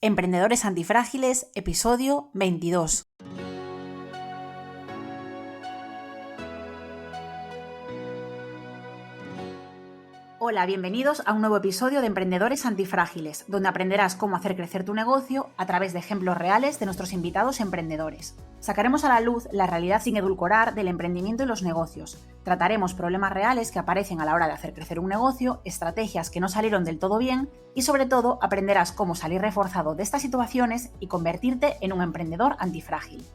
Emprendedores Antifrágiles, episodio 22. Hola, bienvenidos a un nuevo episodio de Emprendedores Antifrágiles, donde aprenderás cómo hacer crecer tu negocio a través de ejemplos reales de nuestros invitados emprendedores. Sacaremos a la luz la realidad sin edulcorar del emprendimiento y los negocios. Trataremos problemas reales que aparecen a la hora de hacer crecer un negocio, estrategias que no salieron del todo bien y sobre todo aprenderás cómo salir reforzado de estas situaciones y convertirte en un emprendedor antifrágil.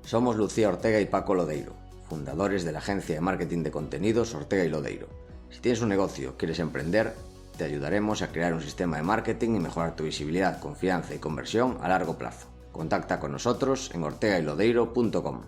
Somos Lucía Ortega y Paco Lodeiro, fundadores de la agencia de marketing de contenidos Ortega y Lodeiro. Si tienes un negocio, quieres emprender, te ayudaremos a crear un sistema de marketing y mejorar tu visibilidad, confianza y conversión a largo plazo. Contacta con nosotros en ortegaylodeiro.com.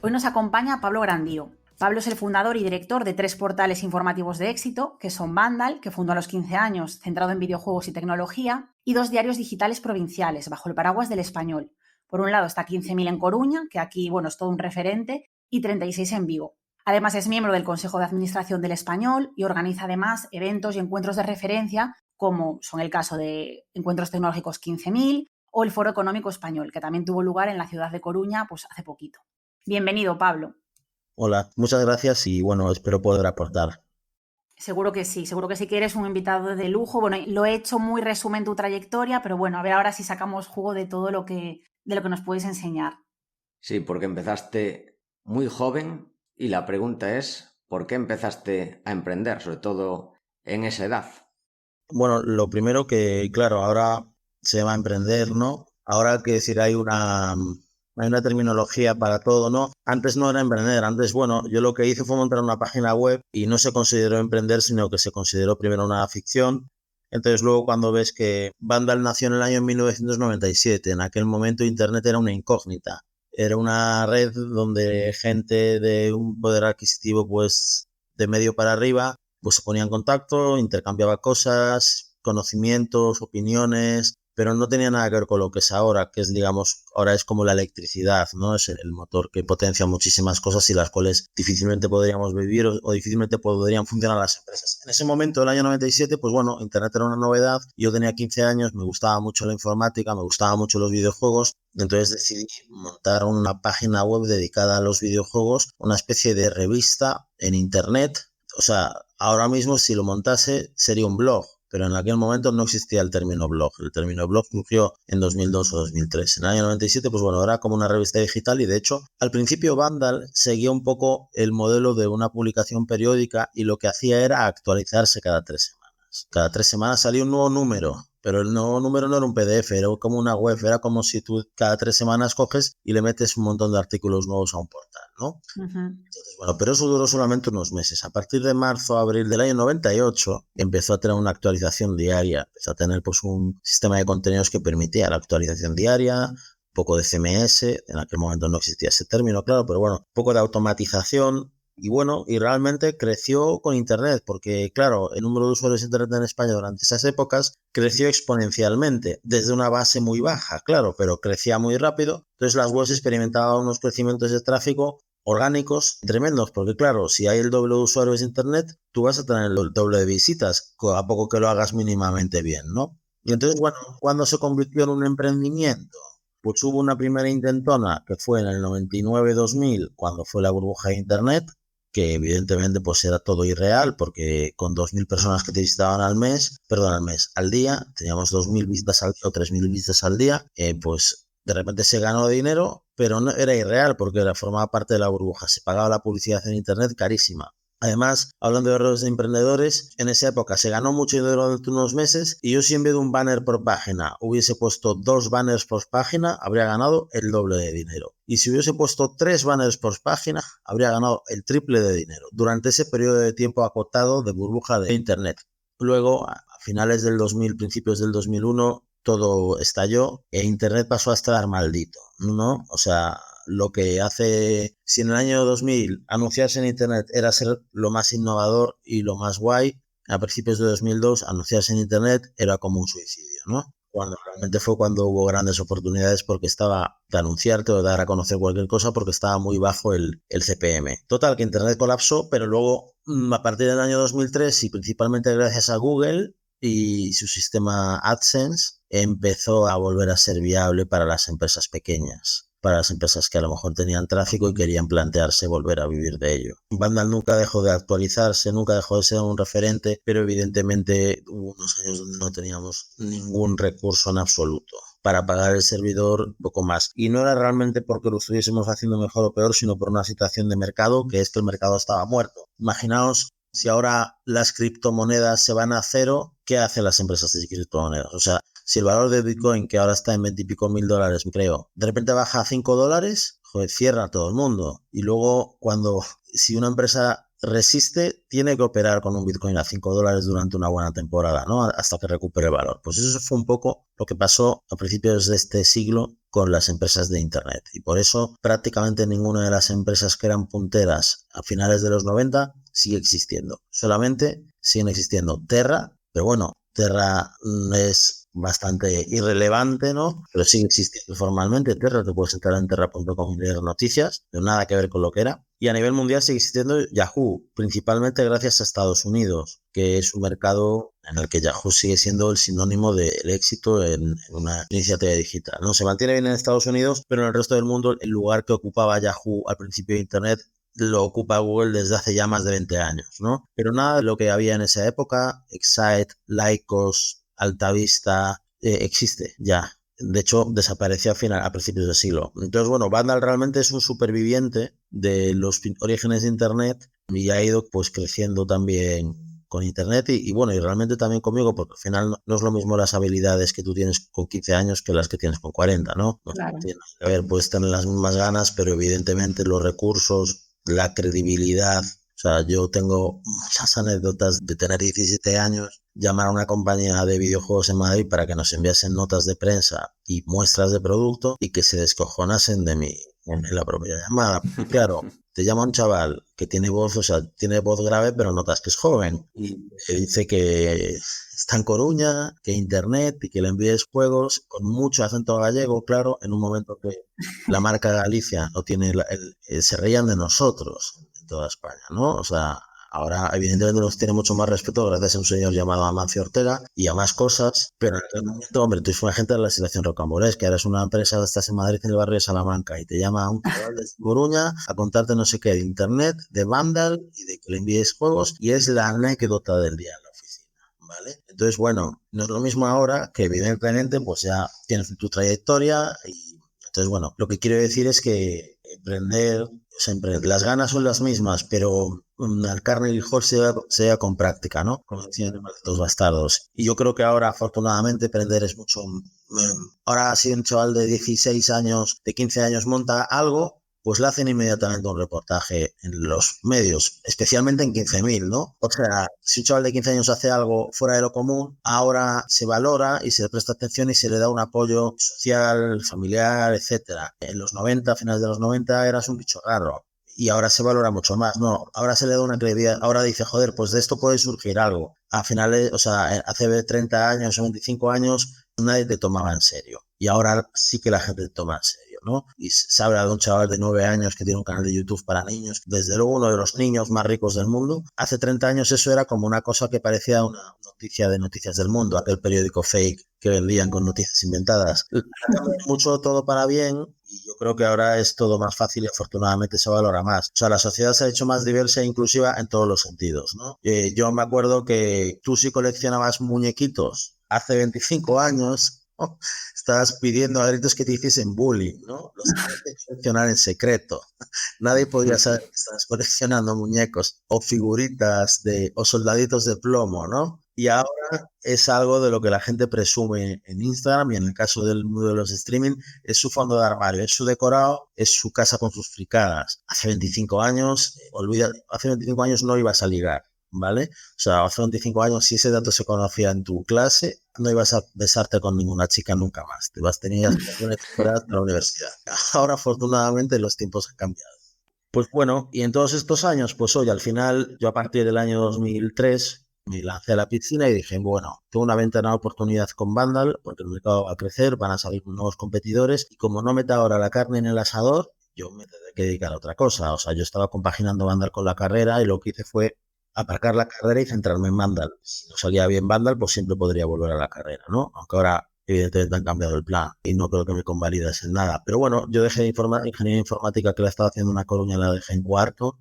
Hoy nos acompaña Pablo Grandío. Pablo es el fundador y director de 3 portales informativos de éxito, que son Vandal, que fundó a los 15 años, centrado en videojuegos y tecnología, y 2 diarios digitales provinciales, bajo el paraguas del Español. Por un lado está 15.000 en Coruña, que aquí es todo un referente, y 36 en Vigo. Además es miembro del Consejo de Administración del Español y organiza además eventos y encuentros de referencia, como son el caso de Encuentros Tecnológicos 15.000 o el Foro Económico Español, que también tuvo lugar en la ciudad de Coruña hace poquito. Bienvenido, Pablo. Hola, muchas gracias y espero poder aportar. Seguro que sí que eres un invitado de lujo. Lo he hecho muy resumen tu trayectoria, pero a ver ahora si sacamos jugo de todo lo que nos puedes enseñar. Sí, porque empezaste muy joven y la pregunta es, ¿por qué empezaste a emprender, sobre todo en esa edad? Bueno, lo primero que, claro, ahora se va a emprender, ¿no? Ahora que decir, hay una terminología para todo, ¿no? Antes no era emprender, antes, yo lo que hice fue montar una página web y no se consideró emprender, sino que se consideró primero una ficción. Entonces luego cuando ves que Vandal nació en el año 1997, en aquel momento Internet era una incógnita. Era una red donde gente de un poder adquisitivo de medio para arriba se ponía en contacto, intercambiaba cosas, conocimientos, opiniones, pero no tenía nada que ver con lo que es ahora, que es, ahora es como la electricidad, ¿no? Es el motor que potencia muchísimas cosas y las cuales difícilmente podríamos vivir o difícilmente podrían funcionar las empresas. En ese momento, el año 97, Internet era una novedad. Yo tenía 15 años, me gustaba mucho la informática, me gustaban mucho los videojuegos, entonces decidí montar una página web dedicada a los videojuegos, una especie de revista en Internet. O sea, ahora mismo si lo montase sería un blog, pero en aquel momento no existía el término blog. El término blog surgió en 2002 o 2003. En el año 97, era como una revista digital y de hecho, al principio Vandal seguía un poco el modelo de una publicación periódica y lo que hacía era actualizarse cada 3 semanas. Cada 3 semanas salía un nuevo número, pero el nuevo número no era un PDF, era como una web, era como si tú cada 3 semanas coges y le metes un montón de artículos nuevos a un portal, ¿no? Uh-huh. Entonces, pero eso duró solamente unos meses. A partir de marzo, abril del año 98, empezó a tener una actualización diaria. Empezó a tener un sistema de contenidos que permitía la actualización diaria, un poco de CMS, en aquel momento no existía ese término, claro, pero un poco de automatización. Y realmente creció con Internet, porque claro, el número de usuarios de Internet en España durante esas épocas creció exponencialmente, desde una base muy baja, claro, pero crecía muy rápido. Entonces las webs experimentaban unos crecimientos de tráfico orgánicos tremendos, porque claro, si hay el doble de usuarios de Internet, tú vas a tener el doble de visitas, a poco que lo hagas mínimamente bien, ¿no? Y entonces, ¿cuándo se convirtió en un emprendimiento? Pues hubo una primera intentona que fue en el 99-2000, cuando fue la burbuja de Internet, que evidentemente era todo irreal, porque con 2.000 personas que te visitaban al día, teníamos 2.000 visitas al día o 3.000 visitas al día, de repente se ganó dinero, pero no era irreal porque formaba parte de la burbuja. Se pagaba la publicidad en Internet carísima. Además, hablando de errores de emprendedores, en esa época se ganó mucho dinero durante unos meses y yo si en vez de un banner por página hubiese puesto 2 banners por página, habría ganado el doble de dinero. Y si hubiese puesto 3 banners por página, habría ganado el triple de dinero durante ese periodo de tiempo acotado de burbuja de Internet. Luego, a finales del 2000, principios del 2001, todo estalló e Internet pasó a estar maldito, ¿no? O sea, lo que si en el año 2000 anunciarse en Internet era ser lo más innovador y lo más guay, a principios de 2002 anunciarse en Internet era como un suicidio, ¿no? Realmente fue cuando hubo grandes oportunidades porque estaba de anunciarte o de dar a conocer cualquier cosa porque estaba muy bajo el CPM. Total, que Internet colapsó, pero luego a partir del año 2003 y principalmente gracias a Google, y su sistema AdSense empezó a volver a ser viable para las empresas pequeñas, para las empresas que a lo mejor tenían tráfico y querían plantearse volver a vivir de ello. Vandal nunca dejó de actualizarse, nunca dejó de ser un referente, pero evidentemente hubo unos años donde no teníamos ningún recurso en absoluto para pagar el servidor, poco más. Y no era realmente porque lo estuviésemos haciendo mejor o peor, sino por una situación de mercado, que es que el mercado estaba muerto. Imaginaos si ahora las criptomonedas se van a cero, ¿qué hacen las empresas de criptomonedas? O sea, si el valor de Bitcoin, que ahora está en 20 y pico mil dólares, creo, de repente baja a 5 dólares, joder, cierra todo el mundo. Y luego, si una empresa resiste, tiene que operar con un Bitcoin a 5 dólares durante una buena temporada, ¿no? Hasta que recupere el valor. Pues eso fue un poco lo que pasó a principios de este siglo con las empresas de Internet. Y por eso prácticamente ninguna de las empresas que eran punteras a finales de los 90 sigue existiendo. Solamente siguen existiendo Terra, pero bueno, Terra es bastante irrelevante, ¿no? Pero sigue existiendo formalmente Terra, te puedes entrar en terra.com y leer noticias, pero nada que ver con lo que era. Y a nivel mundial sigue existiendo Yahoo, principalmente gracias a Estados Unidos, que es un mercado en el que Yahoo sigue siendo el sinónimo del éxito en una iniciativa digital, ¿no? Se mantiene bien en Estados Unidos, pero en el resto del mundo el lugar que ocupaba Yahoo al principio de Internet lo ocupa Google desde hace ya más de 20 años, ¿no? Pero nada de lo que había en esa época, Excite, Lycos, Altavista, existe ya. De hecho, desapareció a principios del siglo. Entonces, bueno, Vandal realmente es un superviviente de los orígenes de Internet y ha ido pues creciendo también con Internet y bueno, y realmente también conmigo, porque al final no es lo mismo las habilidades que tú tienes con 15 años que las que tienes con 40, ¿no? Claro. Tiene que ver, puedes tener las mismas ganas, pero evidentemente los recursos, la credibilidad. O sea, yo tengo muchas anécdotas de tener 17 años, llamar a una compañía de videojuegos en Madrid para que nos enviasen notas de prensa y muestras de producto y que se descojonasen de mí en la propia llamada. Claro, te llama un chaval que tiene voz, o sea, tiene voz grave, pero notas que es joven y te dice que está en Coruña, que Internet y que le envíes juegos con mucho acento gallego, claro, en un momento que la marca Galicia no tiene, se reían de nosotros en toda España, ¿no? O sea, ahora evidentemente nos tiene mucho más respeto gracias a un señor llamado Amancio Ortega y a más cosas, pero en aquel momento, hombre, tú eres una gente de la situación rocambolesca, eres una empresa, estás en Madrid, en el barrio de Salamanca y te llama un chaval de Coruña a contarte no sé qué de Internet, de Vandal y de que le envíes juegos y es la anécdota del día en la oficina, ¿vale? Entonces, bueno, no es lo mismo ahora que evidentemente pues ya tienes tu trayectoria y entonces, bueno, lo que quiero decir es que emprender, siempre las ganas son las mismas, pero al carne y lijor se da con práctica, ¿no? Como decían los bastardos. Y yo creo que ahora, afortunadamente, emprender es mucho... ahora, si un chaval de 16 años, de 15 años monta algo, pues le hacen inmediatamente un reportaje en los medios, especialmente en 15.000, ¿no? O sea, si un chaval de 15 años hace algo fuera de lo común, ahora se valora y se le presta atención y se le da un apoyo social, familiar, etcétera. En los 90, a finales de los 90, eras un bicho raro. Y ahora se valora mucho más, no, ahora se le da una credibilidad, ahora dice, joder, pues de esto puede surgir algo. A finales, o sea, hace 30 años o 25 años nadie te tomaba en serio. Y ahora sí que la gente te toma en serio, ¿no? Y se habla de un chaval de 9 años que tiene un canal de YouTube para niños, desde luego uno de los niños más ricos del mundo. Hace 30 años eso era como una cosa que parecía una noticia de Noticias del Mundo, aquel periódico fake que vendían con noticias inventadas. Mucho todo para bien y yo creo que ahora es todo más fácil y afortunadamente se valora más. O sea, la sociedad se ha hecho más diversa e inclusiva en todos los sentidos, ¿no? Yo me acuerdo que tú sí coleccionabas muñequitos hace 25 años, ¿no? Estabas pidiendo a gritos que te hiciesen bullying, ¿no? Los tenías que coleccionar en secreto. Nadie podía saber que estabas coleccionando muñecos o figuritas o soldaditos de plomo, ¿no? Y ahora es algo de lo que la gente presume en Instagram y en el caso del mundo de los streaming es su fondo de armario, es su decorado, es su casa con sus fricadas. Hace 25 años, hace 25 años no ibas a ligar, ¿vale? O sea, hace 25 años si ese dato se conocía en tu clase, no ibas a besarte con ninguna chica nunca más. Te vas a tener relaciones fuera de la universidad. Ahora, afortunadamente, los tiempos han cambiado. Pues bueno, y en todos estos años, pues oye, al final, yo a partir del año 2003 me lancé a la piscina y dije, bueno, tengo una ventana de oportunidad con Vandal, porque el mercado va a crecer, van a salir nuevos competidores, y como no meta ahora la carne en el asador, yo me tendré que dedicar a otra cosa. O sea, yo estaba compaginando Vandal con la carrera y lo que hice fue aparcar la carrera y centrarme en Vandal. Si no salía bien Vandal, pues siempre podría volver a la carrera, ¿no? Aunque ahora evidentemente han cambiado el plan y no creo que me convalidas en nada. Pero bueno, yo dejé ingeniería informática, que la estaba haciendo en A Coruña, la dejé en cuarto.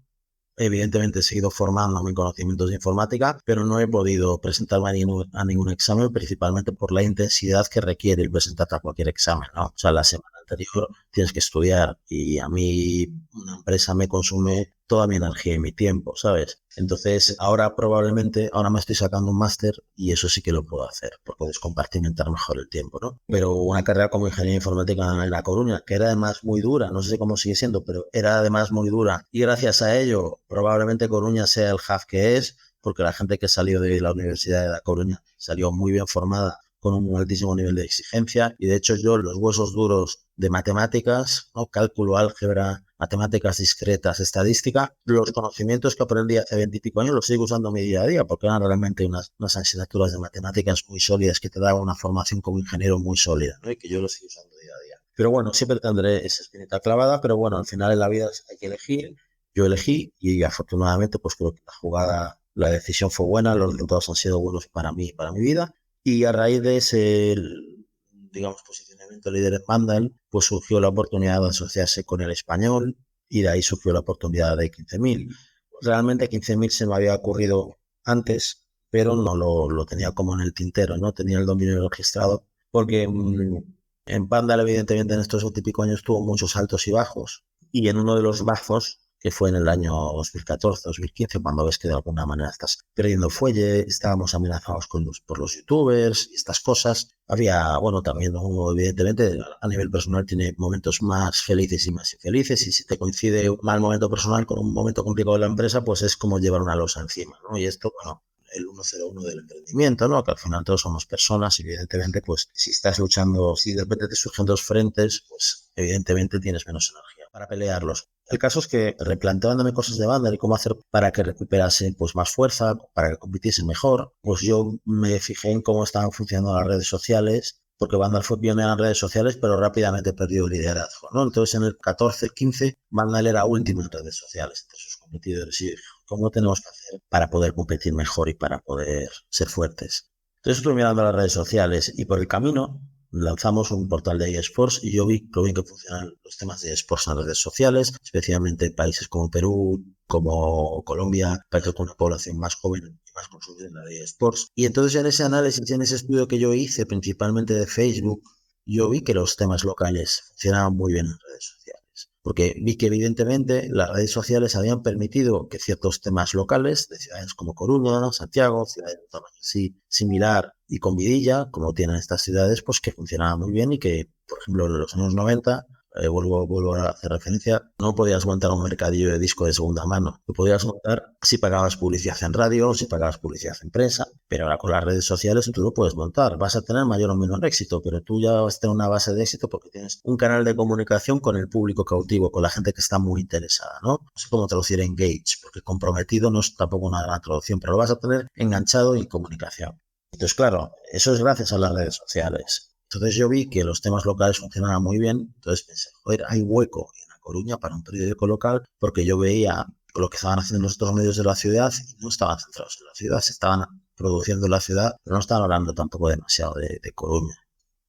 Evidentemente he seguido formándome en conocimientos de informática, pero no he podido presentarme a ningún examen, principalmente por la intensidad que requiere el presentarte a cualquier examen, ¿no? O sea, la semana anterior tienes que estudiar y a mí una empresa me consume toda mi energía y mi tiempo, ¿sabes? Entonces, ahora me estoy sacando un máster y eso sí que lo puedo hacer, porque puedes compartimentar mejor el tiempo, ¿no? Pero una carrera como ingeniería informática en La Coruña, que era además muy dura, no sé cómo sigue siendo, pero era además muy dura, y gracias a ello probablemente Coruña sea el hub que es, porque la gente que salió de la Universidad de La Coruña salió muy bien formada, con un altísimo nivel de exigencia, y de hecho yo los huesos duros de matemáticas, ¿no? Cálculo, álgebra, matemáticas discretas, estadística, los conocimientos que aprendí hace 20 y pico años los sigo usando en mi día a día, porque eran realmente unas asignaturas de matemáticas muy sólidas que te daban una formación como ingeniero muy sólida, ¿no? Y que yo los sigo usando día a día. Pero bueno, siempre tendré esa espinita clavada, pero bueno, al final en la vida hay que elegir. Yo elegí y afortunadamente pues creo que la decisión fue buena, los resultados han sido buenos para mí, para mi vida. Y a raíz de ese, digamos, posicionamiento líder en Vandal, pues surgió la oportunidad de asociarse con el Español y de ahí surgió la oportunidad de 15.000. Realmente 15.000 se me había ocurrido antes, pero no lo tenía como en el tintero, no tenía el dominio registrado, porque en Vandal evidentemente en estos 20 y pico años tuvo muchos altos y bajos, y en uno de los bajos, que fue en el año 2014, 2015, cuando ves que de alguna manera estás perdiendo fuelle, estábamos amenazados por los youtubers y estas cosas. Había, bueno, también uno, evidentemente, a nivel personal tiene momentos más felices y más infelices, y si te coincide un mal momento personal con un momento complicado de la empresa, pues es como llevar una losa encima, ¿no? Y esto, bueno, el 101 del emprendimiento, ¿no? Que al final todos somos personas y evidentemente, pues si estás luchando, si de repente te surgen dos frentes, pues evidentemente tienes menos energía para pelearlos. El caso es que, replanteándome cosas de Vandal y cómo hacer para que recuperase pues más fuerza, para que compitiese mejor, pues yo me fijé en cómo estaban funcionando las redes sociales, porque Vandal fue pionera en redes sociales, pero rápidamente perdió el liderazgo, ¿no? Entonces en el 14-15 Vandal era último en redes sociales entre sus competidores y dije, ¿cómo tenemos que hacer para poder competir mejor y para poder ser fuertes? Entonces estuve mirando las redes sociales y por el camino lanzamos un portal de eSports y yo vi lo bien que funcionan los temas de eSports en redes sociales, especialmente en países como Perú, como Colombia, países con una población más joven y más consumidora de eSports. Y entonces en ese análisis, en ese estudio que yo hice, principalmente de Facebook, yo vi que los temas locales funcionaban muy bien en redes sociales. Porque vi que evidentemente las redes sociales habían permitido que ciertos temas locales de ciudades como Coruña, Santiago, ciudades de tamaño así similar y con vidilla, como tienen estas ciudades, pues que funcionaban muy bien y que, por ejemplo, en los años 90, vuelvo a hacer referencia, no podías montar un mercadillo de disco de segunda mano. Lo podías montar si pagabas publicidad en radio, si pagabas publicidad en prensa, pero ahora con las redes sociales tú lo puedes montar. Vas a tener mayor o menor éxito, pero tú ya vas a tener una base de éxito porque tienes un canal de comunicación con el público cautivo, con la gente que está muy interesada, ¿no? No sé cómo traducir engage, porque comprometido no es tampoco una gran traducción, pero lo vas a tener enganchado en comunicación. Entonces, claro, eso es gracias a las redes sociales. Entonces yo vi que los temas locales funcionaban muy bien, entonces pensé, joder, hay hueco en La Coruña para un periódico local, porque yo veía lo que estaban haciendo los otros medios de la ciudad y no estaban centrados en la ciudad, se estaban produciendo en la ciudad, pero no estaban hablando tampoco demasiado de Coruña.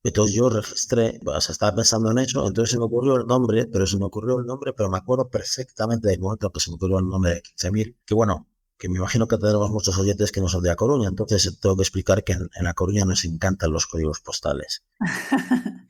Entonces yo registré, o sea, estaba pensando en eso, entonces se me ocurrió el nombre, pero me acuerdo perfectamente del momento que se me ocurrió el nombre de 15.000, que bueno, que me imagino que tenemos muchos oyentes que no son de A Coruña, entonces tengo que explicar que en A Coruña nos encantan los códigos postales.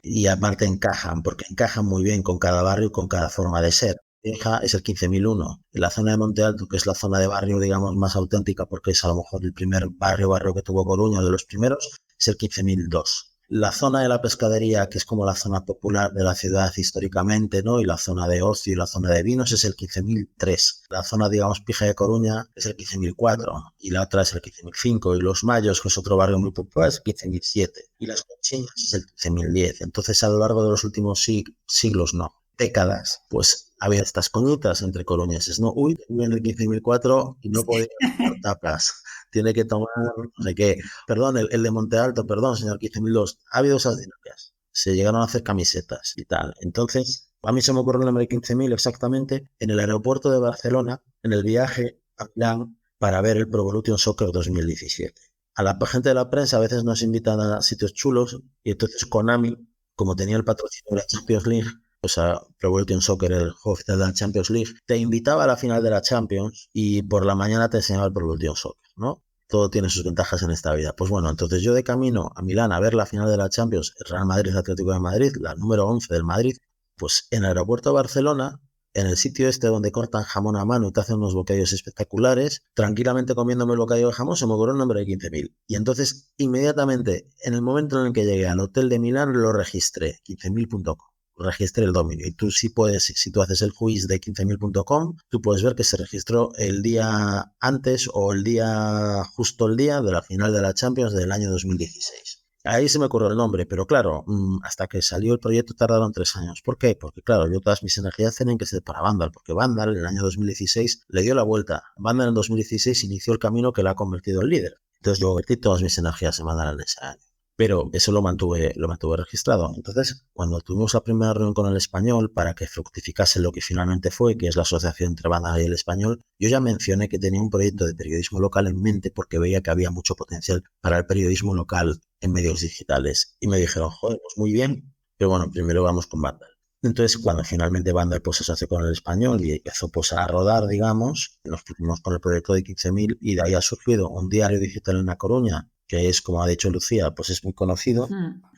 Y aparte encajan, porque encajan muy bien con cada barrio y con cada forma de ser. Beja es el 15.001. En la zona de Monte Alto, que es la zona de barrio, digamos, más auténtica, porque es a lo mejor el primer barrio que tuvo Coruña, de los primeros, es el 15.002. La zona de la pescadería, que es como la zona popular de la ciudad históricamente, ¿no? Y la zona de ocio y la zona de vinos es el 15.003. La zona, digamos, pija de Coruña es el 15.004 y la otra es el 15.005. Y Los Mayos, que es otro barrio muy popular, es el 15.007. Y Las Conchinas es el 15.010. Entonces, a lo largo de los últimos siglos, no, décadas, pues había estas coñitas entre coruñeses, ¿no? Uy, viene el 15.004 y no podía tomar tapas. Tiene que tomar, no sé qué. Perdón, el de Monte Alto, perdón, señor 15.002. Ha habido esas dinámicas. Se llegaron a hacer camisetas y tal. Entonces, a mí se me ocurrió el nombre de 15.000 exactamente en el aeropuerto de Barcelona, en el viaje a Milán, para ver el Pro Evolution Soccer 2017. A la gente de la prensa a veces nos invitan a sitios chulos y entonces Konami, como tenía el patrocinio de la Champions League, o sea, Pro Evolution Soccer, el juego oficial de la Champions League, te invitaba a la final de la Champions y por la mañana te enseñaba el Pro Evolution Soccer, ¿no? Todo tiene sus ventajas en esta vida. Pues bueno, entonces yo de camino a Milán a ver la final de la Champions, el Real Madrid-Atlético de Madrid, la número 11 del Madrid, pues en el aeropuerto de Barcelona, en el sitio este donde cortan jamón a mano y te hacen unos bocadillos espectaculares, tranquilamente comiéndome el bocadillo de jamón, se me ocurrió el nombre de 15.000. Y entonces, inmediatamente, en el momento en el que llegué al hotel de Milán, lo registré, 15.000.com. Registré el dominio. Y tú sí puedes, si tú haces el quiz de 15.000.com, tú puedes ver que se registró el día antes o justo el día de la final de la Champions del año 2016. Ahí se me ocurrió el nombre, pero claro, hasta que salió el proyecto tardaron 3 años. ¿Por qué? Porque claro, yo todas mis energías tienen que ser para Vandal, porque Vandal en el año 2016 le dio la vuelta. Vandal en 2016 inició el camino que la ha convertido en líder. Entonces yo vertí todas mis energías en Vandal en ese año. Pero eso lo mantuve registrado. Entonces, cuando tuvimos la primera reunión con el Español para que fructificase lo que finalmente fue, que es la asociación entre Vandal y el Español, yo ya mencioné que tenía un proyecto de periodismo local en mente porque veía que había mucho potencial para el periodismo local en medios digitales. Y me dijeron, joder, pues muy bien, pero bueno, primero vamos con Vandal. Entonces, cuando finalmente Vandal pues, se asoció con el Español y empezó pues, a rodar, digamos, nos pusimos con el proyecto de 15.000 y de ahí ha surgido un diario digital en La Coruña, que es, como ha dicho Lucía, pues es muy conocido,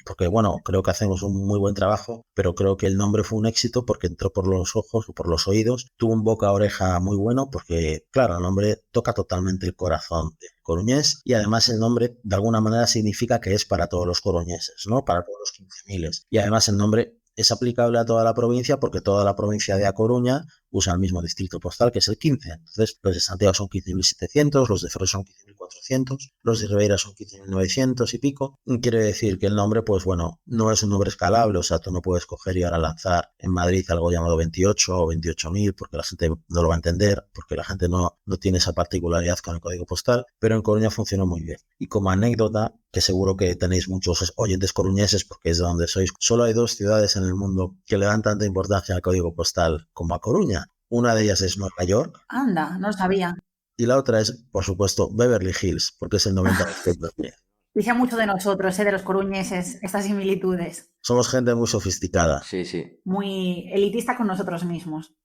porque bueno, creo que hacemos un muy buen trabajo, pero creo que el nombre fue un éxito porque entró por los ojos o por los oídos, tuvo un boca a oreja muy bueno porque, claro, el nombre toca totalmente el corazón del coruñés y además el nombre de alguna manera significa que es para todos los coruñeses, ¿no? Para todos los 15.000. Y además el nombre es aplicable a toda la provincia porque toda la provincia de A Coruña usa el mismo distrito postal, que es el 15. Entonces, los de Santiago son 15.700, los de Ferrol son 15.400, los de Ribeira son 15.900 y pico. Quiere decir que el nombre, pues bueno, no es un nombre escalable, o sea, tú no puedes coger y ahora lanzar en Madrid algo llamado 28 o 28.000 porque la gente no lo va a entender, porque la gente no tiene esa particularidad con el código postal, pero en Coruña funcionó muy bien. Y como anécdota, que seguro que tenéis muchos oyentes coruñeses porque es de donde sois, solo hay 2 ciudades en el mundo que le dan tanta importancia al código postal como a Coruña. Una de ellas es Nueva York. Anda, no lo sabía. Y la otra es, por supuesto, Beverly Hills, porque es el 90%. Dice mucho de nosotros, de los coruñeses, estas similitudes. Somos gente muy sofisticada. Sí, sí. Muy elitista con nosotros mismos.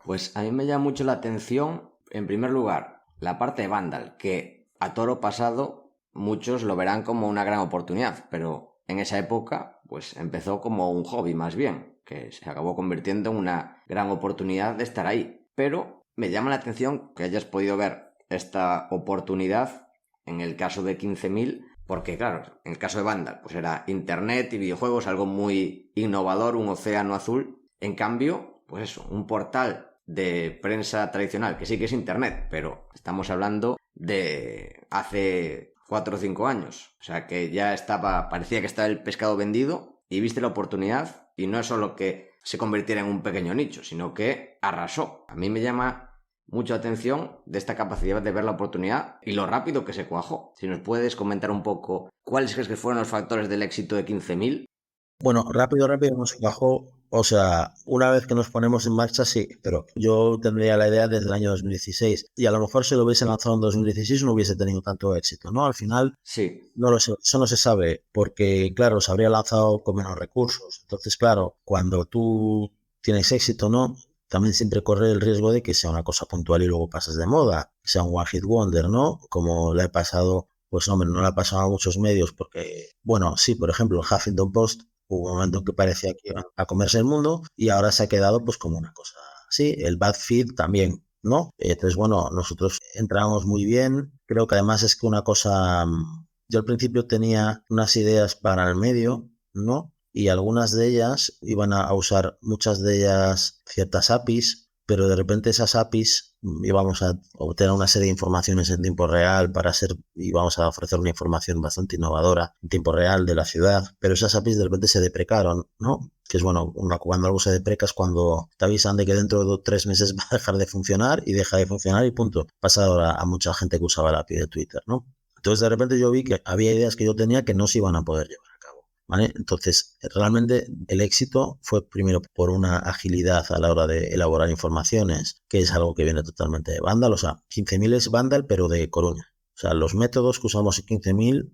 Pues a mí me llama mucho la atención, en primer lugar, la parte de Vandal, que a toro pasado muchos lo verán como una gran oportunidad, pero en esa época pues empezó como un hobby más bien, que se acabó convirtiendo en una gran oportunidad de estar ahí. Pero me llama la atención que hayas podido ver esta oportunidad en el caso de 15.000, porque claro, en el caso de Vandal pues era internet y videojuegos, algo muy innovador, un océano azul. En cambio, pues eso, un portal de prensa tradicional, que sí que es internet, pero estamos hablando de hace 4 o 5 años. O sea que ya parecía que estaba el pescado vendido y viste la oportunidad y no es solo que se convirtiera en un pequeño nicho, sino que arrasó. A mí me llama mucha atención de esta capacidad de ver la oportunidad y lo rápido que se cuajó. Si nos puedes comentar un poco cuáles crees que fueron los factores del éxito de 15.000. Bueno, rápido nos cuajó. O sea, una vez que nos ponemos en marcha, sí, pero yo tendría la idea desde el año 2016 y a lo mejor si lo hubiese lanzado en 2016 no hubiese tenido tanto éxito, ¿no? Al final, sí, no lo sé, eso no se sabe porque, claro, se habría lanzado con menos recursos. Entonces, claro, cuando tú tienes éxito, ¿no? También siempre corre el riesgo de que sea una cosa puntual y luego pases de moda, que sea un one hit wonder, ¿no? Como le ha pasado, pues hombre, no le ha pasado a muchos medios porque, bueno, sí, por ejemplo, el Huffington Post hubo un momento que parecía que iba a comerse el mundo y ahora se ha quedado pues como una cosa así. El BuzzFeed también, ¿no? Entonces, bueno, nosotros entramos muy bien. Creo que además es que una cosa... Yo al principio tenía unas ideas para el medio, ¿no? Y algunas de ellas iban a usar, muchas de ellas, ciertas APIs, pero de repente esas APIs íbamos a obtener una serie de informaciones en tiempo real y vamos a ofrecer una información bastante innovadora en tiempo real de la ciudad, pero esas APIs de repente se deprecaron, ¿no? Que es bueno, cuando algo se depreca es cuando te avisan de que dentro de 3 meses va a dejar de funcionar y deja de funcionar y punto. Pasa ahora a mucha gente que usaba la API de Twitter, ¿no? Entonces de repente yo vi que había ideas que yo tenía que no se iban a poder llevar a cabo. ¿vale? Entonces, realmente el éxito fue primero por una agilidad a la hora de elaborar informaciones, que es algo que viene totalmente de Vandal. O sea, 15.000 es Vandal, pero de Coruña. O sea, los métodos que usamos en 15.000,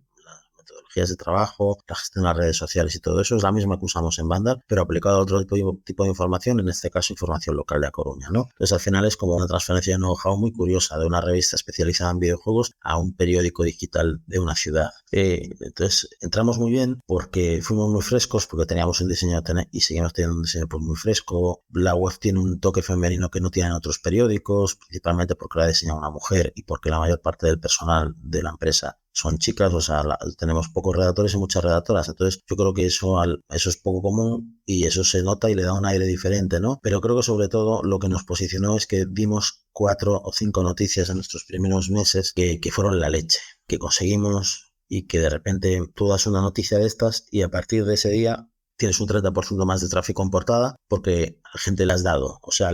metodologías de trabajo, la gestión de las redes sociales y todo eso es la misma que usamos en Vandal, pero aplicado a otro tipo de información, en este caso información local de A Coruña, ¿no? Entonces al final es como una transferencia de know-how muy curiosa de una revista especializada en videojuegos a un periódico digital de una ciudad. Entonces entramos muy bien porque fuimos muy frescos, porque teníamos un diseño y seguimos teniendo un diseño pues muy fresco. La web tiene un toque femenino que no tienen otros periódicos, principalmente porque la ha diseñado una mujer y porque la mayor parte del personal de la empresa son chicas, o sea, tenemos pocos redactores y muchas redactoras, entonces yo creo que eso es poco común y eso se nota y le da un aire diferente, ¿no? Pero creo que sobre todo lo que nos posicionó es que dimos 4 o 5 noticias en nuestros primeros meses que fueron la leche, que conseguimos y que de repente tú das una noticia de estas y a partir de ese día tienes un 30% más de tráfico en portada porque la gente le has dado, o sea,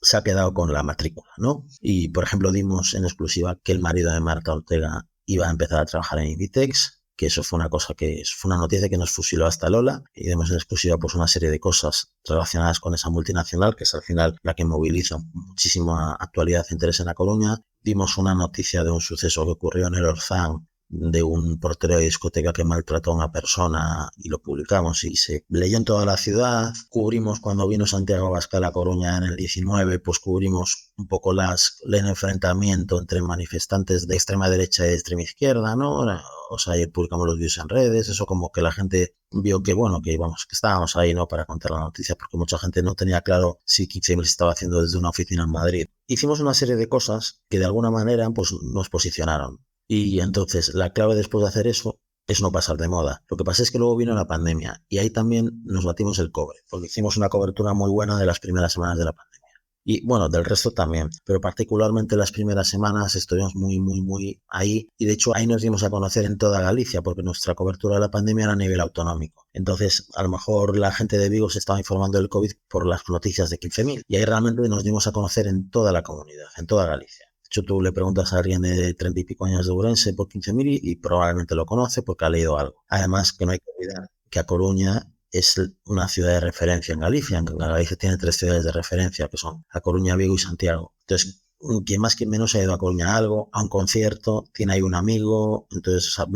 se ha quedado con la matrícula, ¿no? Y por ejemplo dimos en exclusiva que el marido de Marta Ortega iba a empezar a trabajar en Inditex, que eso fue una noticia que nos fusiló hasta Lola, y demos en exclusiva pues una serie de cosas relacionadas con esa multinacional, que es al final la que moviliza muchísima actualidad e interés en La Coruña. Dimos una noticia de un suceso que ocurrió en el Orzán, de un portero de discoteca que maltrató a una persona y lo publicamos y se leyó en toda la ciudad. Cubrimos cuando vino Santiago Abascal a Coruña en el 19, pues cubrimos un poco el enfrentamiento entre manifestantes de extrema derecha y de extrema izquierda, ¿no? O sea, ayer publicamos los vídeos en redes, eso como que la gente vio que, bueno, que estábamos ahí, ¿no? Para contar la noticia, porque mucha gente no tenía claro si 15.000 se estaba haciendo desde una oficina en Madrid. Hicimos una serie de cosas que de alguna manera, pues nos posicionaron. Y entonces la clave después de hacer eso es no pasar de moda. Lo que pasa es que luego vino la pandemia y ahí también nos batimos el cobre, porque hicimos una cobertura muy buena de las primeras semanas de la pandemia. Y bueno, del resto también, pero particularmente las primeras semanas estuvimos muy ahí y de hecho ahí nos dimos a conocer en toda Galicia porque nuestra cobertura de la pandemia era a nivel autonómico. Entonces, a lo mejor la gente de Vigo se estaba informando del COVID por las noticias de 15.000 y ahí realmente nos dimos a conocer en toda la comunidad, en toda Galicia. De hecho, tú le preguntas a alguien de 30 y pico años de Ourense por 15.000 y probablemente lo conoce porque ha leído algo. Además, que no hay que olvidar que A Coruña es una ciudad de referencia en Galicia. En Galicia tiene 3 ciudades de referencia, que son A Coruña, Vigo y Santiago. Entonces, quien más quien menos ha ido a Coruña a algo, a un concierto, tiene ahí un amigo, entonces al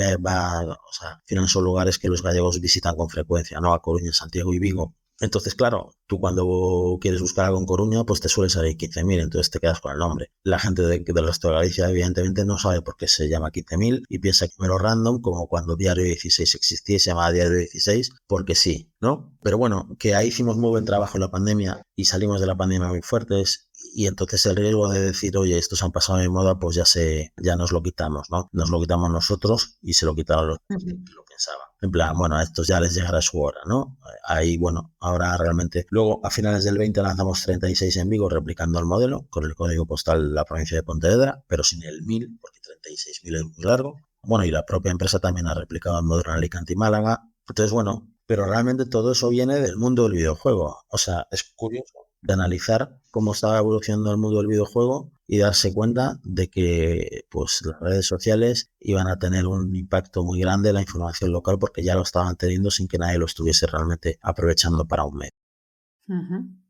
final son lugares que los gallegos visitan con frecuencia, ¿no? A Coruña, Santiago y Vigo. Entonces, claro, tú cuando quieres buscar algo en Coruña, pues te suele salir 15.000, entonces te quedas con el nombre. La gente del resto de Galicia, evidentemente, no sabe por qué se llama 15.000 y piensa que es mero random, como cuando Diario 16 existía y se llamaba Diario 16, porque sí, ¿no? Pero bueno, que ahí hicimos muy buen trabajo en la pandemia y salimos de la pandemia muy fuertes. Y entonces el riesgo de decir, oye, estos han pasado de moda, pues ya nos lo quitamos, ¿no? Nos lo quitamos nosotros y se lo quitaron los que lo pensaban. En plan, bueno, a estos ya les llegará su hora, ¿no? Ahí, bueno, ahora realmente... Luego, a finales del 20 lanzamos 36 en Vigo, replicando el modelo, con el código postal de la provincia de Pontevedra, pero sin el 1000, porque 36.000 es muy largo. Bueno, y la propia empresa también ha replicado el modelo en Alicante y Málaga. Entonces, bueno, pero realmente todo eso viene del mundo del videojuego. O sea, es curioso de analizar cómo estaba evolucionando el mundo del videojuego y darse cuenta de que pues las redes sociales iban a tener un impacto muy grande en la información local porque ya lo estaban teniendo sin que nadie lo estuviese realmente aprovechando para un medio.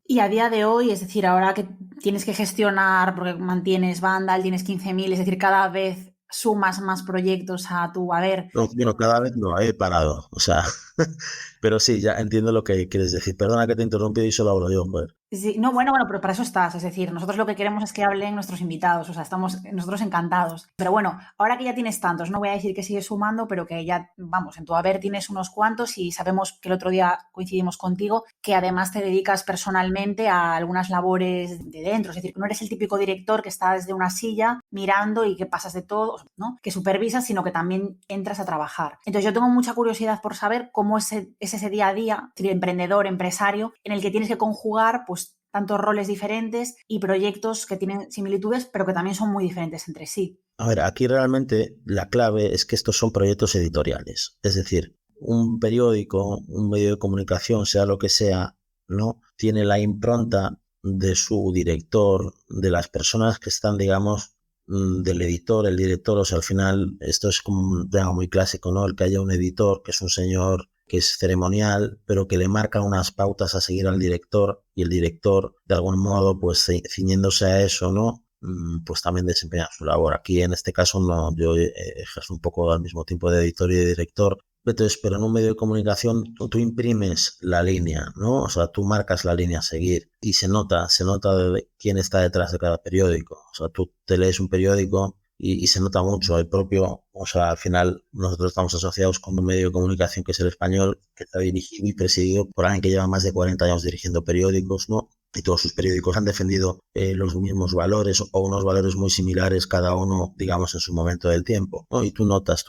Y a día de hoy, es decir, ahora que tienes que gestionar, porque mantienes Vandal, tienes 15.000, es decir, cada vez sumas más proyectos a tu haber. No, bueno, cada vez no, he parado, o sea, pero sí, ya entiendo lo que quieres decir. Perdona que te interrumpí y solo hablo yo, joder. Sí, no, bueno, pero para eso estás, es decir, nosotros lo que queremos es que hablen nuestros invitados, o sea, estamos nosotros encantados. Pero bueno, ahora que ya tienes tantos, no voy a decir que sigues sumando, pero que ya, vamos, en tu haber tienes unos cuantos y sabemos que el otro día coincidimos contigo, que además te dedicas personalmente a algunas labores de dentro, es decir, que no eres el típico director que está desde una silla mirando y que pasas de todo, ¿no? Que supervisas, sino que también entras a trabajar. Entonces yo tengo mucha curiosidad por saber cómo es ese día a día, emprendedor, empresario, en el que tienes que conjugar, pues, tantos roles diferentes y proyectos que tienen similitudes, pero que también son muy diferentes entre sí. A ver, aquí realmente la clave es que estos son proyectos editoriales. Es decir, un periódico, un medio de comunicación, sea lo que sea, ¿no? Tiene la impronta de su director, de las personas que están, digamos, del editor, el director. O sea, al final, esto es como un tema muy clásico, ¿no? El que haya un editor, que es un señor que es ceremonial, pero que le marca unas pautas a seguir al director, y el director, de algún modo, pues ciñéndose a eso, ¿no? Pues también desempeña su labor. Aquí, en este caso, no, yo ejerzo un poco al mismo tiempo de editor y de director. Entonces, pero en un medio de comunicación tú imprimes la línea, ¿no? O sea, tú marcas la línea a seguir y se nota de quién está detrás de cada periódico. O sea, tú te lees un periódico y se nota mucho el propio, o sea, al final nosotros estamos asociados con un medio de comunicación que es El Español, que está dirigido y presidido por alguien que lleva más de 40 años dirigiendo periódicos, ¿no? Y todos sus periódicos han defendido los mismos valores o unos valores muy similares cada uno, digamos, en su momento del tiempo, ¿no? Y tú notas,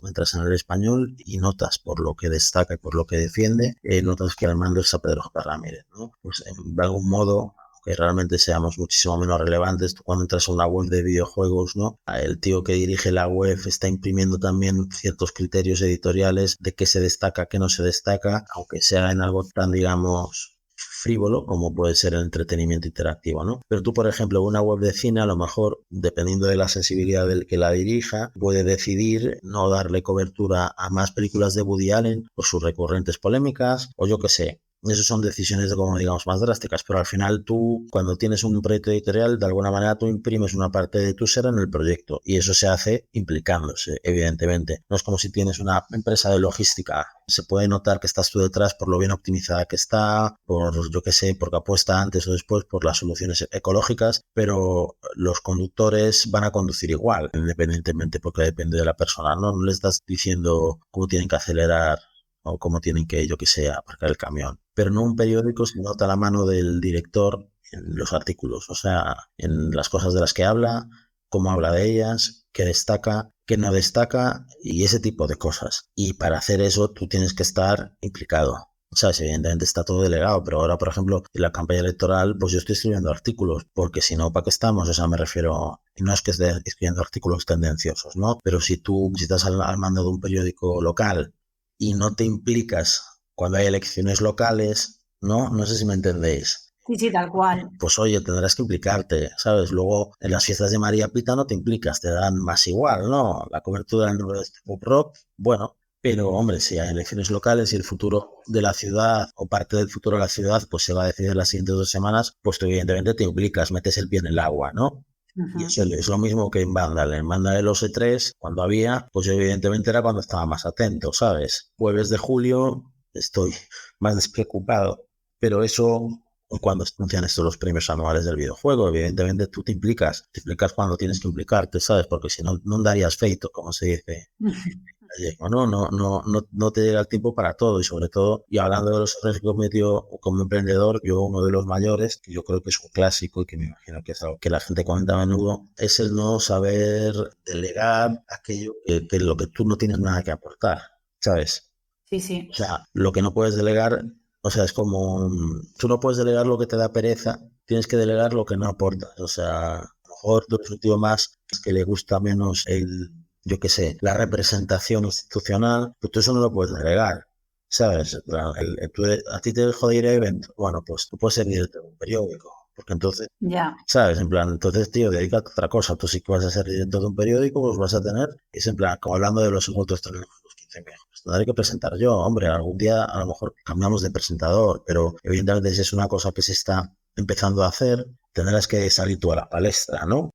entras en El Español y notas por lo que destaca y por lo que defiende, notas que al mando está Pedro J. Ramírez, ¿no? Pues de algún modo, que realmente seamos muchísimo menos relevantes, tú cuando entras a una web de videojuegos, ¿no? El tío que dirige la web está imprimiendo también ciertos criterios editoriales de qué se destaca, qué no se destaca, aunque sea en algo tan, digamos, frívolo como puede ser el entretenimiento interactivo, ¿no? Pero tú, por ejemplo, una web de cine, a lo mejor, dependiendo de la sensibilidad del que la dirija, puede decidir no darle cobertura a más películas de Woody Allen por sus recurrentes polémicas, o yo qué sé. Esas son decisiones, como digamos, más drásticas, pero al final tú, cuando tienes un proyecto editorial, de alguna manera tú imprimes una parte de tu ser en el proyecto, y eso se hace implicándose, evidentemente. No es como si tienes una empresa de logística. Se puede notar que estás tú detrás por lo bien optimizada que está, por, yo qué sé, porque apuesta antes o después por las soluciones ecológicas, pero los conductores van a conducir igual, independientemente, porque depende de la persona, ¿no? No le estás diciendo cómo tienen que acelerar o cómo tienen que, yo que sé, aparcar el camión. Pero en un periódico se nota la mano del director en los artículos, o sea, en las cosas de las que habla, cómo habla de ellas, qué destaca, qué no destaca y ese tipo de cosas. Y para hacer eso tú tienes que estar implicado. ¿Sabes? Evidentemente está todo delegado, pero ahora, por ejemplo, en la campaña electoral, pues yo estoy escribiendo artículos, porque si no, ¿para qué estamos? O sea, me refiero, y no es que esté escribiendo artículos tendenciosos, ¿no? Pero si tú si estás al mando de un periódico local y no te implicas cuando hay elecciones locales, ¿no? No sé si me entendéis. Sí, sí, tal cual. Pues oye, tendrás que implicarte, ¿sabes? Luego en las fiestas de María Pita no te implicas, te dan más igual, ¿no? La cobertura del noroeste pop rock, bueno, pero hombre, si hay elecciones locales y el futuro de la ciudad o parte del futuro de la ciudad pues se va a decidir las siguientes 2 semanas, pues tú evidentemente te implicas, metes el pie en el agua, ¿no? Y eso es lo mismo que en Vandal. En Vandal el OS3, cuando había, pues yo evidentemente era cuando estaba más atento, ¿sabes? Jueves de julio estoy más despreocupado. Pero eso, cuando anuncian estos los premios anuales del videojuego, evidentemente tú te implicas cuando tienes que implicarte, ¿sabes? Porque si no, no darías feito, como se dice. No te llega el tiempo para todo y sobre todo, y hablando de los errores que cometió como emprendedor, yo uno de los mayores, que yo creo que es un clásico y que me imagino que es algo que la gente comenta a menudo, es el no saber delegar aquello que lo que tú no tienes nada que aportar, ¿sabes? Sí, sí. O sea, lo que no puedes delegar, o sea, es como, tú no puedes delegar lo que te da pereza, tienes que delegar lo que no aportas, o sea, a lo mejor tú eres un tío más que le gusta menos yo qué sé, la representación institucional, pues tú eso no lo puedes delegar, ¿sabes? A ti te jode ir a eventos, bueno, pues tú puedes ser director de un periódico, porque entonces, Ya. ¿sabes? En plan, entonces, tío, dedícate a otra cosa, tú sí que vas a ser director de un periódico, pues vas a tener, es en plan, como hablando de los segundos tenemos los 15 mejores, pues tendré que presentar yo, hombre, algún día a lo mejor cambiamos de presentador, pero evidentemente si es una cosa que se está empezando a hacer, tendrás que salir tú a la palestra, ¿no?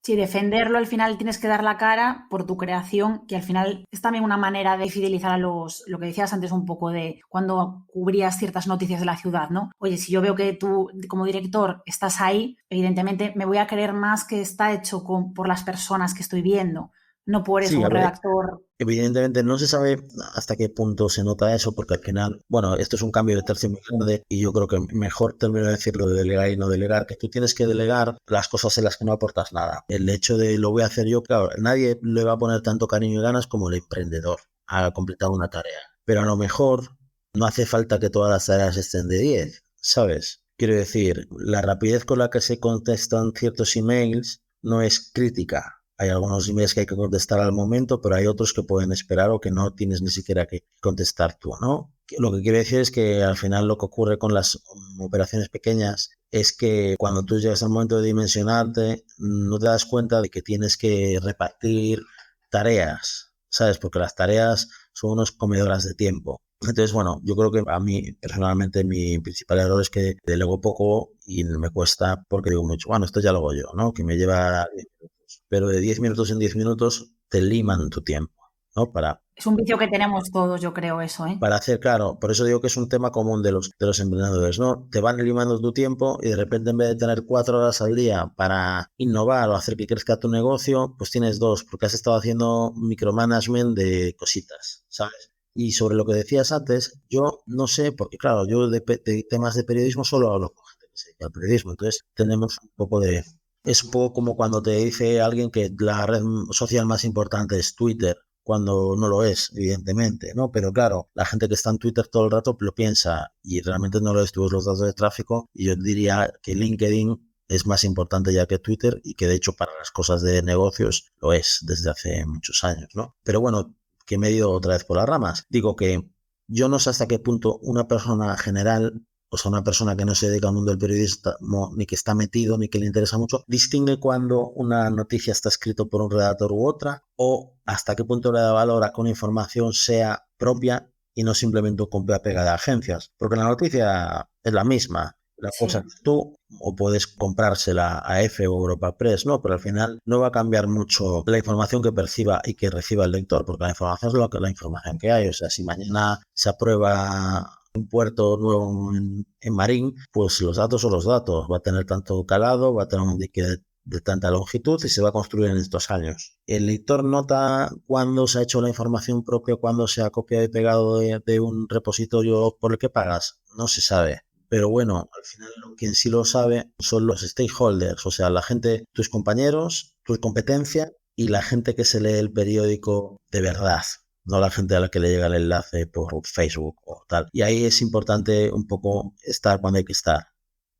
Sí, defenderlo al final tienes que dar la cara por tu creación, que al final es también una manera de fidelizar a lo que decías antes un poco de cuando cubrías ciertas noticias de la ciudad, ¿no? Oye, si yo veo que tú como director estás ahí, evidentemente me voy a creer más que está hecho por las personas que estoy viendo, no por eso Sí, a un ver, redactor. evidentemente no se sabe hasta qué punto se nota eso, porque al final, bueno, esto es un cambio de tercio muy grande y yo creo que mejor termino de decirlo de delegar y no delegar, que tú tienes que delegar las cosas en las que no aportas nada. El hecho de lo voy a hacer yo, claro, nadie le va a poner tanto cariño y ganas como el emprendedor a completar una tarea. Pero a lo mejor no hace falta que todas las tareas estén de 10, ¿sabes? Quiero decir, la rapidez con la que se contestan ciertos emails no es crítica. Hay algunos emails que hay que contestar al momento, pero hay otros que pueden esperar o que no tienes ni siquiera que contestar tú, ¿no? Lo que quiere decir es que al final lo que ocurre con las operaciones pequeñas es que cuando tú llegas al momento de dimensionarte, no te das cuenta de que tienes que repartir tareas, ¿sabes? Porque las tareas son unas comedoras de tiempo. Entonces, bueno, yo creo que a mí personalmente mi principal error es que delego poco y me cuesta porque digo mucho, bueno, esto ya lo hago yo, ¿no? Que me lleva 10 minutos. Pero de 10 minutos en 10 minutos te liman tu tiempo, ¿no? Es un vicio que tenemos todos, yo creo, eso, ¿eh? Para hacer, claro, por eso digo que es un tema común de los emprendedores, ¿no? Te van limando tu tiempo y de repente en vez de tener 4 horas al día para innovar o hacer que crezca tu negocio, pues tienes 2, porque has estado haciendo micromanagement de cositas, ¿sabes? Y sobre lo que decías antes, yo no sé, porque claro, yo de temas de periodismo solo hablo con gente que se dedica al periodismo, entonces tenemos un poco de... Es un poco como cuando te dice alguien que la red social más importante es Twitter, cuando no lo es, evidentemente, ¿no? Pero claro, la gente que está en Twitter todo el rato lo piensa y realmente no lo es, tú ves los datos de tráfico y yo diría que LinkedIn es más importante ya que Twitter y que de hecho para las cosas de negocios lo es desde hace muchos años, ¿no? Pero bueno, que me he ido otra vez por las ramas. Digo que yo no sé hasta qué punto una persona general, o sea, una persona que no se dedica al mundo del periodismo, ni que está metido, ni que le interesa mucho, distingue cuando una noticia está escrita por un redactor u otra, o hasta qué punto le da valor a que una información sea propia y no simplemente un copia-pega de agencias. Porque la noticia es la misma. La cosa Sí. es tú, o puedes comprársela a EFE o Europa Press, ¿no? Pero al final no va a cambiar mucho la información que perciba y que reciba el lector, porque la información es la información que hay. O sea, si mañana se aprueba un puerto nuevo en Marín, pues los datos son los datos. Va a tener tanto calado, va a tener un dique de tanta longitud y se va a construir en estos años. El lector nota cuándo se ha hecho la información propia, cuándo se ha copiado y pegado de un repositorio por el que pagas. No se sabe. Pero bueno, al final quien sí lo sabe son los stakeholders, o sea, la gente, tus compañeros, tu competencia y la gente que se lee el periódico de verdad, no la gente a la que le llega el enlace por Facebook o tal. Y ahí es importante un poco estar cuando hay que estar,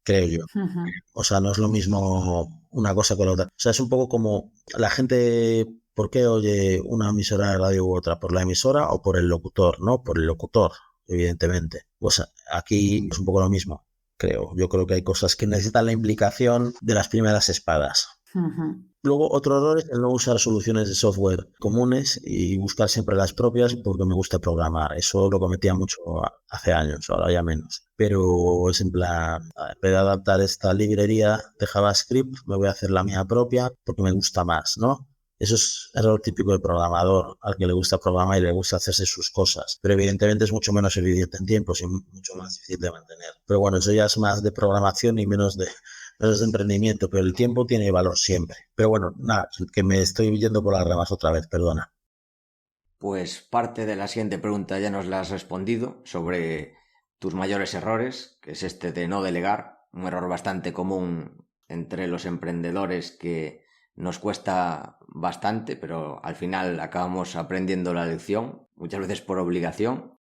creo yo. Ujú. O sea, no es lo mismo una cosa que la otra. O sea, es un poco como la gente, ¿por qué oye una emisora de radio u otra? ¿Por la emisora o por el locutor? No, por el locutor, evidentemente. Pues aquí es un poco lo mismo, creo. Yo creo que hay cosas que necesitan la implicación de las primeras espadas. Ujú. Luego, otro error es el no usar soluciones de software comunes y buscar siempre las propias porque me gusta programar. Eso lo cometía mucho hace años, ahora ya menos. Pero es en plan, en vez de adaptar esta librería de JavaScript, me voy a hacer la mía propia porque me gusta más, ¿no? Eso es error típico del programador, al que le gusta programar y le gusta hacerse sus cosas. Pero evidentemente es mucho menos eficiente en tiempos y mucho más difícil de mantener. Pero bueno, eso ya es más de programación y menos de emprendimiento, pero el tiempo tiene valor siempre. Pero bueno, nada, que me estoy yendo por las ramas otra vez, perdona. Pues parte de la siguiente pregunta ya nos la has respondido sobre tus mayores errores, que es este de no delegar, un error bastante común entre los emprendedores que nos cuesta bastante, pero al final acabamos aprendiendo la lección, muchas veces por obligación.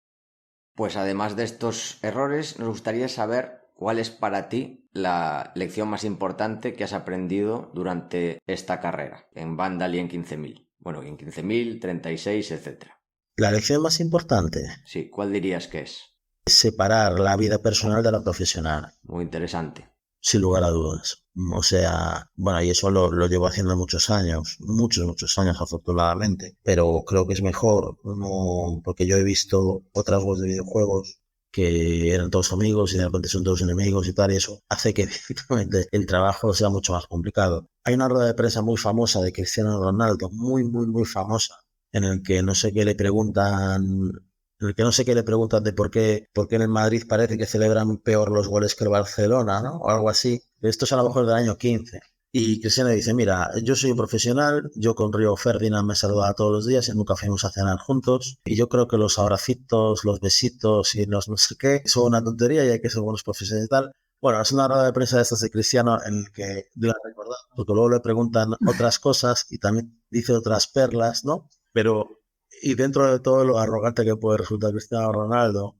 Pues además de estos errores, nos gustaría saber cuál es para ti la lección más importante que has aprendido durante esta carrera, en Vandal y en 15.000. Bueno, en 15.000, 36, etcétera. La lección más importante Sí, ¿cuál dirías que es? es separar la vida personal de la profesional, Muy interesante. sin lugar a dudas. O sea, bueno, y eso lo llevo haciendo muchos años afortunadamente, pero creo que es mejor, no, porque yo he visto otras webs de videojuegos que eran todos amigos y de repente son todos enemigos y tal, y eso hace que efectivamente el trabajo sea mucho más complicado. Hay una rueda de prensa muy famosa de Cristiano Ronaldo, muy famosa, en el que no sé qué le preguntan, en el que no sé qué le preguntan de por qué en el Madrid parece que celebran peor los goles que el Barcelona, ¿no? O algo así. Esto es a lo mejor del año 15. Y Cristiano dice, mira, yo soy un profesional, yo con Río Ferdinand me saludaba todos los días y nunca fuimos a cenar juntos. Y yo creo que los abracitos, los besitos y los no sé qué son una tontería y hay que ser buenos profesionales y tal. Bueno, es una rueda de prensa de estas de Cristiano en el que de la recordar, porque luego le preguntan otras cosas y también dice otras perlas, ¿no? Pero, y dentro de todo lo arrogante que puede resultar Cristiano Ronaldo,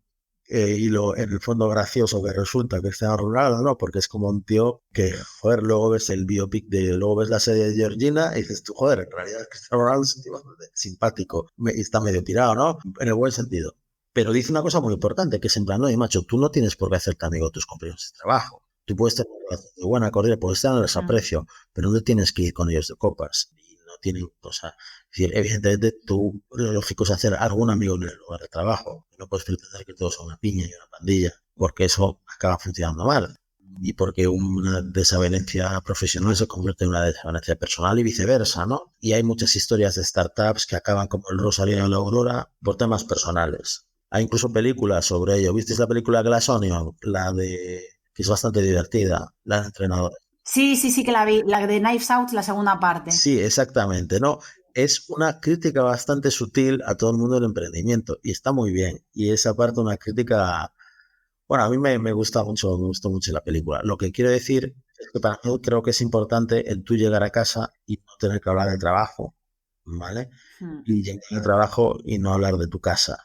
y lo en el fondo gracioso que resulta Cristiano Ronaldo, ¿no? Porque es como un tío que, joder, luego ves el biopic luego ves la serie de Georgina y dices tú, joder, en realidad Cristiano Ronaldo es un tío bastante simpático y está medio tirado, ¿no? En el buen sentido. Pero dice una cosa muy importante, que es en plan, no, y macho, tú no tienes por qué hacerte amigo de tus compañeros de trabajo. Tú puedes tener una relación muy buena, cordial, puedes tener desaprecio, pero no tienes que ir con ellos de copas. Y no tienen, o sea, es decir, evidentemente tú, lo lógico es hacer algún amigo en el lugar de trabajo. No puedes pretender que todos son una piña y una pandilla, porque eso acaba funcionando mal. Y porque una desavenencia profesional se convierte en una desavenencia personal y viceversa, ¿no? Y hay muchas historias de startups que acaban como el Rosalía y la Aurora por temas personales. Hay incluso películas sobre ello. ¿Visteis la película Glass Onion? La de... que es bastante divertida, la de entrenador. Sí, sí, sí que la vi, la de Knives Out, la segunda parte. Sí, exactamente, ¿no? Es una crítica bastante sutil a todo el mundo del emprendimiento y está muy bien. Y esa parte una crítica, bueno, a mí me gusta mucho, me gustó mucho la película. Lo que quiero decir es que para mí creo que es importante el tú llegar a casa y no tener que hablar de trabajo, ¿vale? Mm. Y llegar al trabajo y no hablar de tu casa,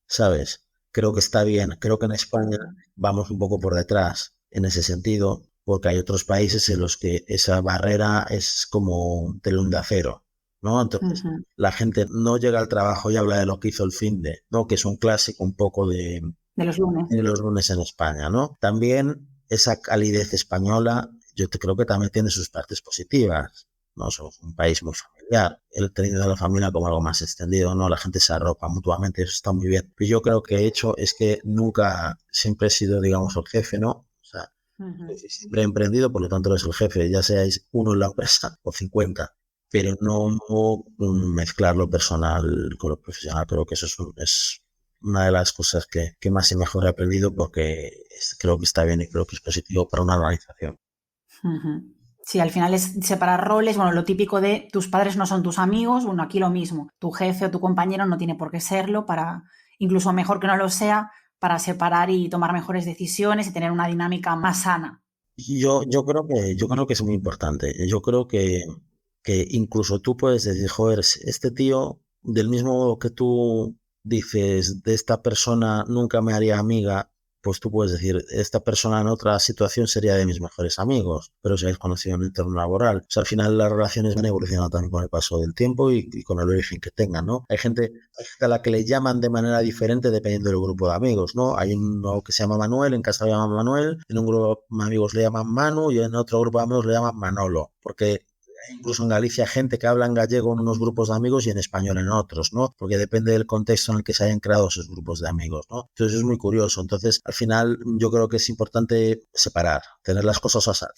¿sabes? Creo que está bien. Creo que en España vamos un poco por detrás en ese sentido, porque hay otros países en los que esa barrera es como un telón de acero, ¿no? Entonces, Ujú. la gente no llega al trabajo y habla de lo que hizo el finde, ¿no? Que es un clásico un poco De los lunes. de los lunes en España, ¿no? También esa calidez española, creo que también tiene sus partes positivas, ¿no? Somos un país muy familiar, el tenido de la familia como algo más extendido, ¿no? La gente se arropa mutuamente, eso está muy bien. Pero yo creo que he hecho es que nunca, siempre he sido, digamos, el jefe, ¿no? O sea, Ujú. siempre he emprendido, por lo tanto eres el jefe, ya seáis uno en la empresa o 50, pero no mezclar lo personal con lo profesional. Creo que eso es una de las cosas que más y mejor he aprendido porque creo que está bien y creo que es positivo para una organización. Ujú. Sí, al final es separar roles, bueno, lo típico de tus padres no son tus amigos, bueno, aquí lo mismo, tu jefe o tu compañero no tiene por qué serlo para, incluso mejor que no lo sea, para separar y tomar mejores decisiones y tener una dinámica más sana. Yo creo que es muy importante. Yo creo que incluso tú puedes decir, joder, este tío, del mismo modo que tú dices, de esta persona nunca me haría amiga, pues tú puedes decir, esta persona en otra situación sería de mis mejores amigos, pero si habéis conocido en el entorno laboral. O sea, al final las relaciones van evolucionando también con el paso del tiempo y con el origen que tengan, ¿no? Hay gente a la que le llaman de manera diferente dependiendo del grupo de amigos, ¿no? Hay uno que se llama Manuel, en casa le llaman Manuel, en un grupo de amigos le llaman Manu y en otro grupo de amigos le llaman Manolo, porque incluso en Galicia gente que habla en gallego en unos grupos de amigos y en español en otros, ¿no? Porque depende del contexto en el que se hayan creado esos grupos de amigos, ¿no? Entonces es muy curioso. Entonces, al final, yo creo que es importante separar, tener las cosas, o sea,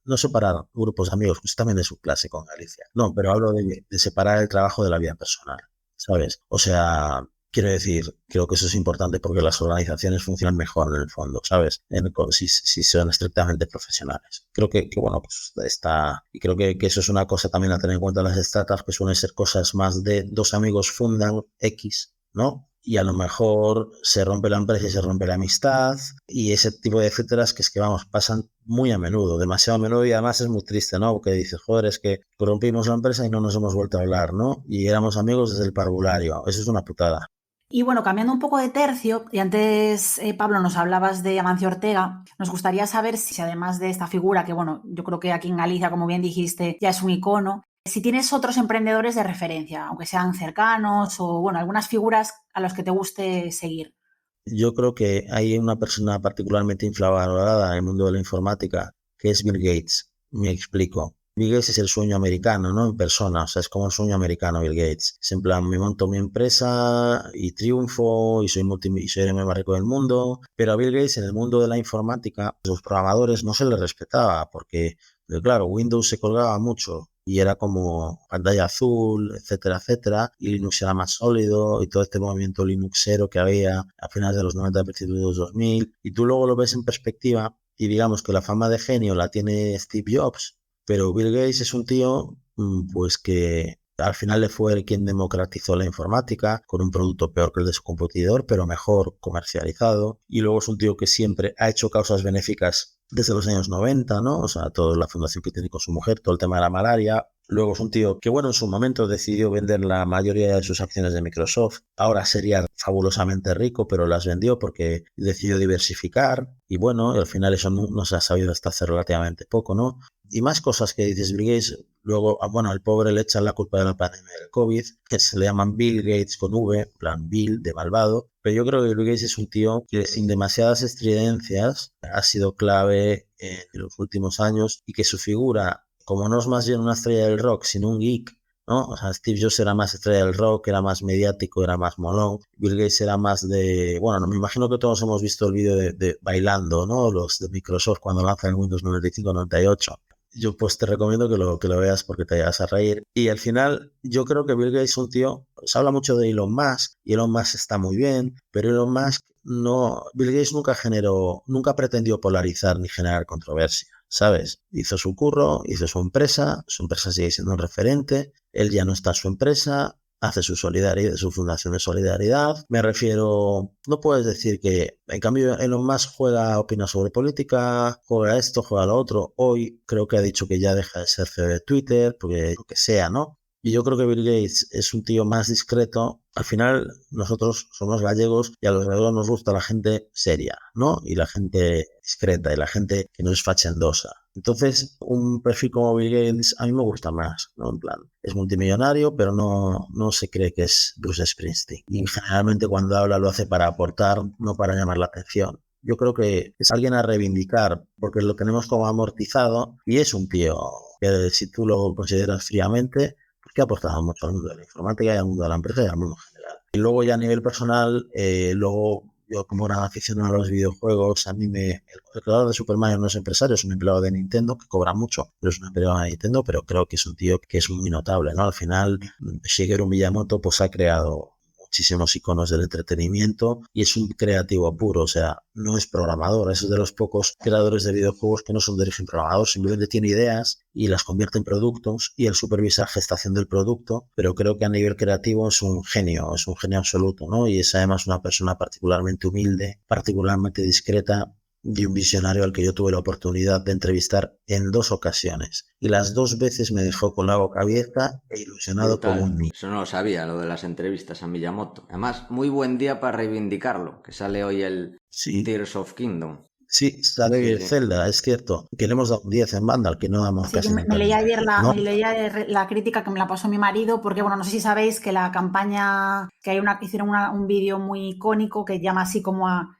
no separar grupos de amigos, pues también es un clásico en Galicia. No, pero hablo de separar el trabajo de la vida personal, ¿sabes? O sea, quiero decir, creo que eso es importante porque las organizaciones funcionan mejor en el fondo, ¿sabes? Si son estrictamente profesionales. Creo que bueno, pues está... Y creo que eso es una cosa también a tener en cuenta en las startups, que suelen ser cosas más de dos amigos fundan X, ¿no? Y a lo mejor se rompe la empresa y se rompe la amistad y ese tipo de etcéteras que es que, vamos, pasan muy a menudo, demasiado a menudo y además es muy triste, ¿no? Porque dices, joder, es que rompimos la empresa y no nos hemos vuelto a hablar, ¿no? Y éramos amigos desde el parvulario. Eso es una putada. Y bueno, cambiando un poco de tercio, y antes, Pablo, nos hablabas de Amancio Ortega, nos gustaría saber si además de esta figura, que bueno, yo creo que aquí en Galicia, como bien dijiste, ya es un icono, si tienes otros emprendedores de referencia, aunque sean cercanos o, bueno, algunas figuras a los que te guste seguir. Yo creo que hay una persona particularmente infravalorada en el mundo de la informática, que es Bill Gates. Me explico. Bill Gates es el sueño americano, ¿no? En persona, o sea, es como el sueño americano Bill Gates. Es en plan, me monto mi empresa y triunfo y soy el más rico del mundo. Pero a Bill Gates en el mundo de la informática, los programadores no se le respetaba porque claro, Windows se colgaba mucho y era como pantalla azul, etcétera, etcétera, y Linux era más sólido y todo este movimiento linuxero que había a finales de los 90, principios de los 2000, y tú luego lo ves en perspectiva y digamos que la fama de genio la tiene Steve Jobs, pero Bill Gates es un tío pues que al final le fue quien democratizó la informática con un producto peor que el de su competidor, pero mejor comercializado. Y luego es un tío que siempre ha hecho causas benéficas desde los años 90, ¿no? O sea, toda la fundación que tiene con su mujer, todo el tema de la malaria. Luego es un tío que, bueno, en su momento decidió vender la mayoría de sus acciones de Microsoft. Ahora sería fabulosamente rico, pero las vendió porque decidió diversificar. Y bueno, al final eso no se ha sabido hasta hace relativamente poco, ¿no? Y más cosas que dices, Bill Gates. Luego, bueno, al pobre le echan la culpa de la pandemia del COVID, que se le llaman Bill Gates con V, en plan Bill, de malvado. Pero yo creo que Bill Gates es un tío que sin demasiadas estridencias ha sido clave en los últimos años y que su figura, como no es más bien una estrella del rock, sino un geek, ¿no? O sea, Steve Jobs era más estrella del rock, era más mediático, era más molón. Bill Gates era más de... Bueno, me imagino que todos hemos visto el vídeo de bailando, ¿no? Los de Microsoft cuando lanzan el Windows 95-98. Yo pues te recomiendo que lo veas porque te vas a reír. Y al final yo creo que Bill Gates es un tío... Se habla mucho de Elon Musk y Elon Musk está muy bien, pero Elon Musk no... Bill Gates nunca pretendió polarizar ni generar controversia, ¿sabes? Hizo su curro, hizo su empresa sigue siendo un referente, él ya no está en su empresa, hace su fundación de solidaridad. Me refiero, no puedes decir que, en cambio, Elon Musk opina sobre política, juega esto, juega lo otro. Hoy creo que ha dicho que ya deja de ser CEO de Twitter, porque lo que sea, ¿no? Y yo creo que Bill Gates es un tío más discreto. Al final, nosotros somos gallegos y a los gallegos nos gusta la gente seria, ¿no? Y la gente discreta y la gente que no es fachendosa. Entonces, un perfil como Bill Gates a mí me gusta más, ¿no? En plan, es multimillonario, pero no se cree que es Bruce Springsteen. Y generalmente cuando habla lo hace para aportar, no para llamar la atención. Yo creo que es alguien a reivindicar, porque lo tenemos como amortizado y es un tío que si tú lo consideras fríamente, que ha aportado mucho al mundo de la informática y al mundo de la empresa y al mundo en general. Y luego ya a nivel personal, yo como gran aficionado a los videojuegos, el creador de Super Mario no es empresario, es un empleado de Nintendo que cobra mucho, pero es un empleado de Nintendo, pero creo que es un tío que es muy notable, ¿no? Al final, Shigeru Miyamoto pues ha creado muchísimos iconos del entretenimiento y es un creativo puro, o sea, no es programador, es de los pocos creadores de videojuegos que no son de origen programador, simplemente tiene ideas y las convierte en productos y él supervisa la gestación del producto, pero creo que a nivel creativo es un genio absoluto, ¿no? Y es además una persona particularmente humilde, particularmente discreta y un visionario al que yo tuve la oportunidad de entrevistar en 2 ocasiones. Y las 2 veces me dejó con la boca abierta e ilusionado como un niño. Eso no lo sabía, lo de las entrevistas a Miyamoto. Además, muy buen día para reivindicarlo, que sale hoy el Tears of Kingdom. Sí, sale Zelda, es cierto. Que le hemos dado un 10 en Vandal, que no damos casi me leí ayer la crítica que me la pasó mi marido, porque bueno, no sé si sabéis que la campaña, que hicieron un vídeo muy icónico que llama así como a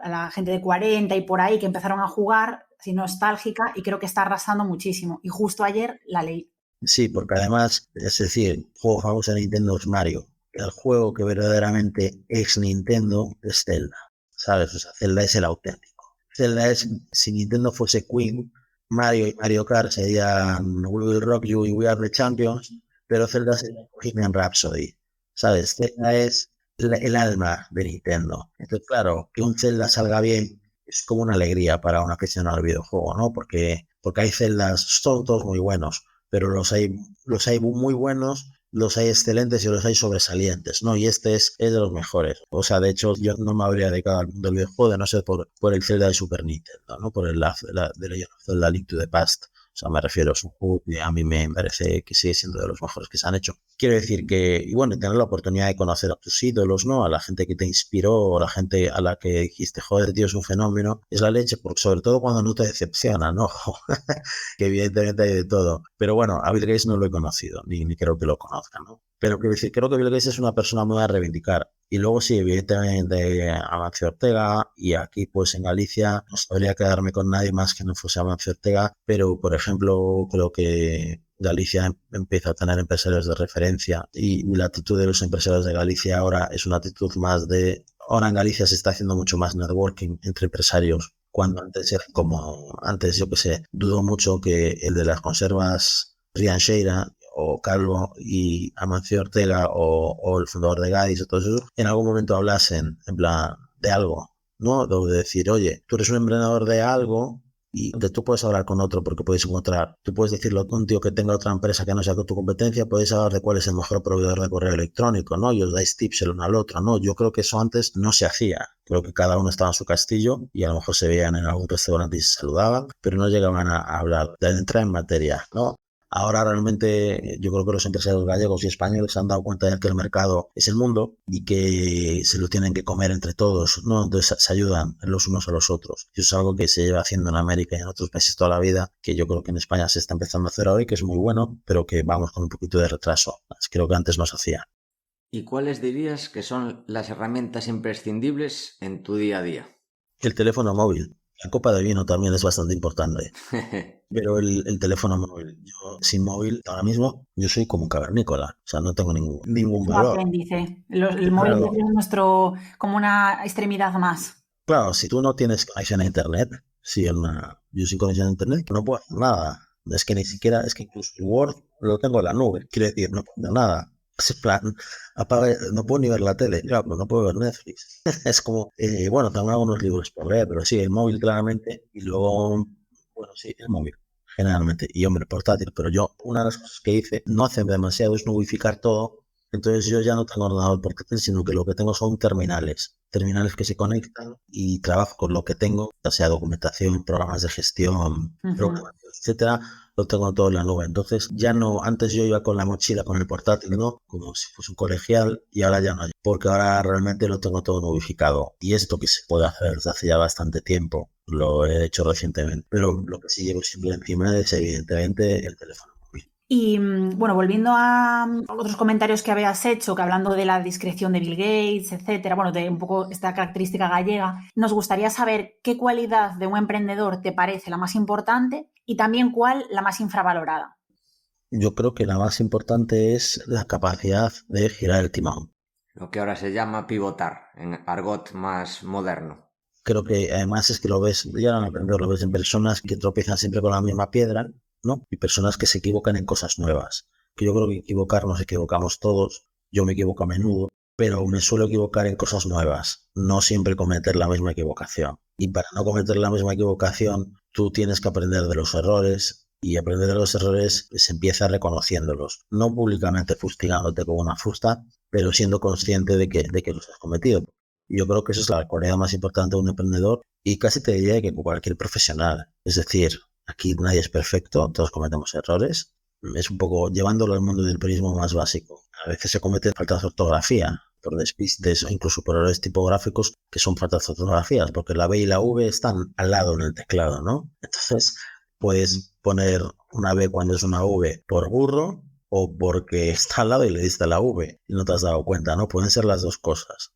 la gente de 40 y por ahí que empezaron a jugar, así nostálgica, y creo que está arrasando muchísimo. Y justo ayer la leí. Sí, porque además, es decir, el juego famoso de Nintendo es Mario. El juego que verdaderamente es Nintendo es Zelda, ¿sabes? O sea, Zelda es el auténtico. Zelda es, si Nintendo fuese Queen, Mario y Mario Kart serían We Will Rock You y We Are the Champions, pero Zelda sería Bohemian Rhapsody, ¿sabes? Zelda es el alma de Nintendo. Entonces, claro, que un Zelda salga bien es como una alegría para un aficionado al videojuego, ¿no? Porque hay Zeldas, son todos muy buenos, pero los hay muy buenos, los hay excelentes y los hay sobresalientes, ¿no? Y este es de los mejores. O sea, de hecho, yo no me habría dedicado al mundo del videojuego de no ser por el Zelda de Super Nintendo, ¿no? Por el de Legend of Zelda Link to the Past. O sea, me refiero, es un juego que a mí me parece que sigue siendo de los mejores que se han hecho. Quiero decir que, y bueno, tener la oportunidad de conocer a tus ídolos, ¿no? A la gente que te inspiró, o la gente a la que dijiste, joder, tío, es un fenómeno, es la leche, porque sobre todo cuando no te decepciona, ¿no? Que evidentemente hay de todo. Pero bueno, a Bill Gates no lo he conocido, ni creo que lo conozca, ¿no? Pero quiero decir, creo que Bill Gates es una persona muy a reivindicar. Y luego sí, evidentemente Amancio Ortega, y aquí pues en Galicia no sabría quedarme con nadie más que no fuese Amancio Ortega, pero por ejemplo creo que Galicia empieza a tener empresarios de referencia y la actitud de los empresarios de Galicia ahora es una actitud más de... Ahora en Galicia se está haciendo mucho más networking entre empresarios, cuando antes era como... Antes, yo que sé, dudo mucho que el de las conservas Rianxeira o Calvo y Amancio Ortega o el fundador de Gadis o todo eso, en algún momento hablasen en plan de algo, ¿no? De decir, oye, tú eres un emprendedor de algo y que tú puedes hablar con otro porque puedes encontrar, tú puedes decirlo a un tío que tenga otra empresa que no sea con tu competencia, podéis hablar de cuál es el mejor proveedor de correo electrónico, ¿no? Y os dais tips el uno al otro, ¿no? Yo creo que eso antes no se hacía. Creo que cada uno estaba en su castillo y a lo mejor se veían en algún restaurante y se saludaban, pero no llegaban a hablar, de entrar en materia, ¿no? Ahora realmente yo creo que los empresarios gallegos y españoles se han dado cuenta de que el mercado es el mundo y que se lo tienen que comer entre todos, ¿no? Entonces se ayudan los unos a los otros. Y eso es algo que se lleva haciendo en América y en otros países toda la vida, que yo creo que en España se está empezando a hacer ahora y que es muy bueno, pero que vamos con un poquito de retraso. Creo que antes no se hacía. ¿Y cuáles dirías que son las herramientas imprescindibles en tu día a día? El teléfono móvil. La copa de vino también es bastante importante. Pero el teléfono móvil, yo sin móvil, ahora mismo, yo soy como un cavernícola. O sea, no tengo ningún Un valor. apéndice. El móvil Claro, es nuestro, como una extremidad más. claro, si tú no tienes conexión a internet, yo sin conexión a internet, no puedo hacer nada. Es que ni siquiera, es que incluso el Word lo tengo en la nube. Quiere decir, no puedo hacer nada. Es en plan, no puedo ni ver la tele, claro, pero no puedo ver Netflix. Es como, bueno, tengo algunos libros por leer, pero sí, el móvil claramente, y luego, bueno, sí, el móvil, generalmente, y hombre, portátil, pero yo, una de las cosas que hice, no hace demasiado, es nubificar todo. Entonces yo ya no tengo ordenador portátil, sino que lo que tengo son terminales que se conectan y trabajo con lo que tengo, ya sea documentación, programas de gestión, Ujú. programación, etcétera, lo tengo todo en la nube. Entonces ya no, antes yo iba con la mochila, con el portátil, ¿no? Como si fuese un colegial, y ahora ya no, porque ahora realmente lo tengo todo nubificado. Y esto que se puede hacer desde hace ya bastante tiempo, lo he hecho recientemente. Pero lo que sí llevo siempre encima es evidentemente el teléfono móvil. Y bueno, volviendo a otros comentarios que habías hecho, que hablando de la discreción de Bill Gates, etcétera, bueno, de un poco esta característica gallega, nos gustaría saber qué cualidad de un emprendedor te parece la más importante y también cuál la más infravalorada. Yo creo que la más importante es la capacidad de girar el timón. Lo que ahora se llama pivotar, en argot más moderno. Creo que además es que lo ves, ya no aprender, lo ves en personas que tropiezan siempre con la misma piedra, ¿no? Y personas que se equivocan en cosas nuevas. Que yo creo que equivocar nos equivocamos todos, yo me equivoco a menudo, pero me suelo equivocar en cosas nuevas, no siempre cometer la misma equivocación. Y para no cometer la misma equivocación, tú tienes que aprender de los errores, y aprender de los errores se empieza reconociéndolos, no públicamente fustigándote con una fusta, pero siendo consciente de que los has cometido. Yo creo que eso es la cualidad más importante de un emprendedor y casi te diría que cualquier profesional. Es decir, aquí nadie es perfecto, todos cometemos errores. Es un poco llevándolo al mundo del periodismo más básico. A veces se cometen faltas de ortografía por despistes o incluso por errores tipográficos que son faltas de ortografías, porque la B y la V están al lado en el teclado, ¿no? Entonces, puedes poner una B cuando es una V por burro o porque está al lado y le diste la V y no te has dado cuenta, ¿no? Pueden ser las dos cosas.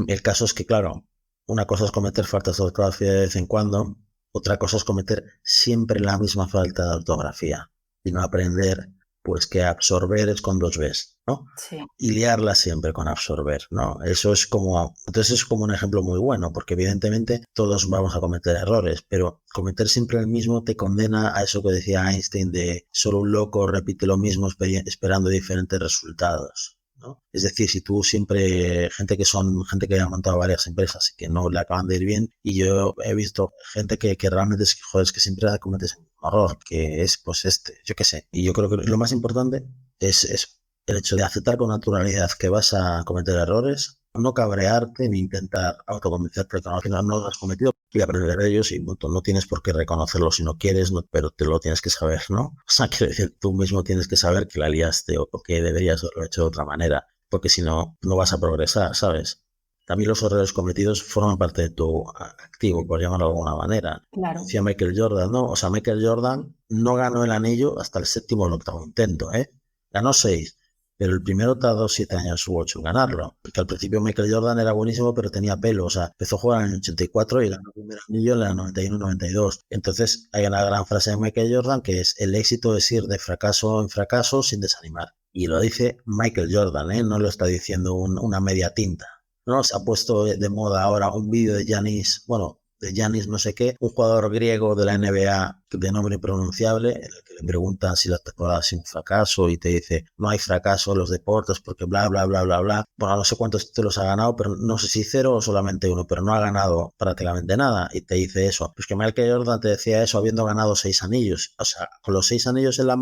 El caso es que, claro, una cosa es cometer faltas de ortografía de vez en cuando, otra cosa es cometer siempre la misma falta de ortografía y no aprender, pues que absorber es con dos Bs, ¿no? Sí. Y liarla siempre con absorber, ¿no? Eso es como, entonces es como un ejemplo muy bueno, porque evidentemente todos vamos a cometer errores, pero cometer siempre el mismo te condena a eso que decía Einstein de solo un loco repite lo mismo esperando diferentes resultados. ¿No? Es decir, si tú siempre, gente que ha montado varias empresas y que no le acaban de ir bien, y yo he visto gente que realmente es que, joder, es que siempre cometes el mismo error, que es pues yo qué sé. Y yo creo que lo más importante es el hecho de aceptar con naturalidad que vas a cometer errores, no cabrearte ni intentar autoconvencerte que al final no los has cometido y aprender de ellos y no tienes por qué reconocerlo si no quieres, no, pero te lo tienes que saber, ¿no? O sea, quiero decir, tú mismo tienes que saber que la liaste o que deberías haberlo hecho de otra manera, porque si no, no vas a progresar, ¿sabes? También los errores cometidos forman parte de tu activo, por llamarlo de alguna manera. Claro. Decía Michael Jordan, ¿no? O sea, Michael Jordan no ganó el anillo hasta el séptimo o el octavo intento, ¿eh? Ganó 6, pero el primero tardó 7 años u 8 en ganarlo. Porque al principio Michael Jordan era buenísimo, pero tenía pelo. O sea, empezó a jugar en el 84 y ganó el primer anillo en el 91-92. Entonces, hay una gran frase de Michael Jordan que es: el éxito es ir de fracaso en fracaso sin desanimar. Y lo dice Michael Jordan, ¿eh? No lo está diciendo una media tinta. No, se ha puesto de moda ahora un vídeo de Giannis, bueno, de Giannis no sé qué, un jugador griego de la NBA de nombre impronunciable, en el que le preguntan si la temporada es un fracaso y te dice, no hay fracaso en los deportes porque bla, bla, bla, bla, bla. Bueno, no sé cuántos títulos ha ganado, pero no sé si 0 o solamente 1, pero no ha ganado prácticamente nada. Y te dice eso. Pues que Michael Jordan te decía eso habiendo ganado 6 anillos. O sea, con los 6 anillos en las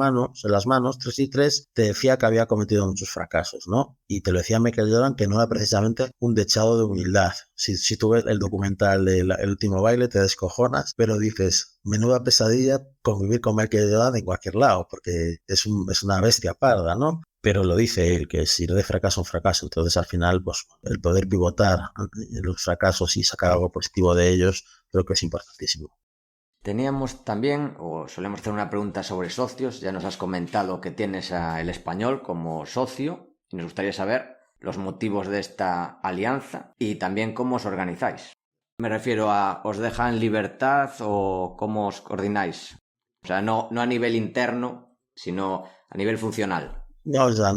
manos, 3 y 3, te decía que había cometido muchos fracasos, ¿no? Y te lo decía Michael Jordan que no era precisamente un dechado de humildad. Si tú ves el documental de El último baile, te descojonas, pero dices, menuda pesadilla convivir con Michael Jordan en cualquier lado, porque es una bestia parda, ¿no? Pero lo dice él, que es ir de fracaso en fracaso. Entonces, al final, pues el poder pivotar los fracasos y sacar algo positivo de ellos, creo que es importantísimo. Teníamos también, o solemos hacer una pregunta sobre socios. Ya nos has comentado que tienes a El Español como socio y nos gustaría saber los motivos de esta alianza y también cómo os organizáis. Me refiero a, ¿os dejan libertad o cómo os coordináis? O sea, no a nivel interno, sino a nivel funcional. No, o sea,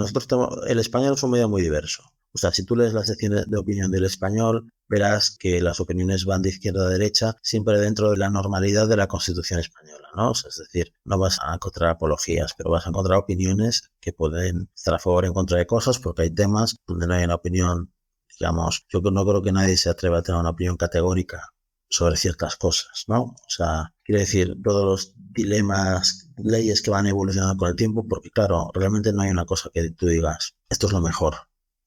el español es un medio muy diverso. O sea, si tú lees las secciones de opinión del Español, verás que las opiniones van de izquierda a derecha, siempre dentro de la normalidad de la Constitución española, ¿no? O sea, es decir, no vas a encontrar apologías, pero vas a encontrar opiniones que pueden estar a favor o en contra de cosas, porque hay temas donde no hay una opinión, digamos, yo no creo que nadie se atreva a tener una opinión categórica sobre ciertas cosas, ¿no? O sea, quiere decir, todos los dilemas, leyes que van evolucionando con el tiempo, porque claro, realmente no hay una cosa que tú digas, esto es lo mejor,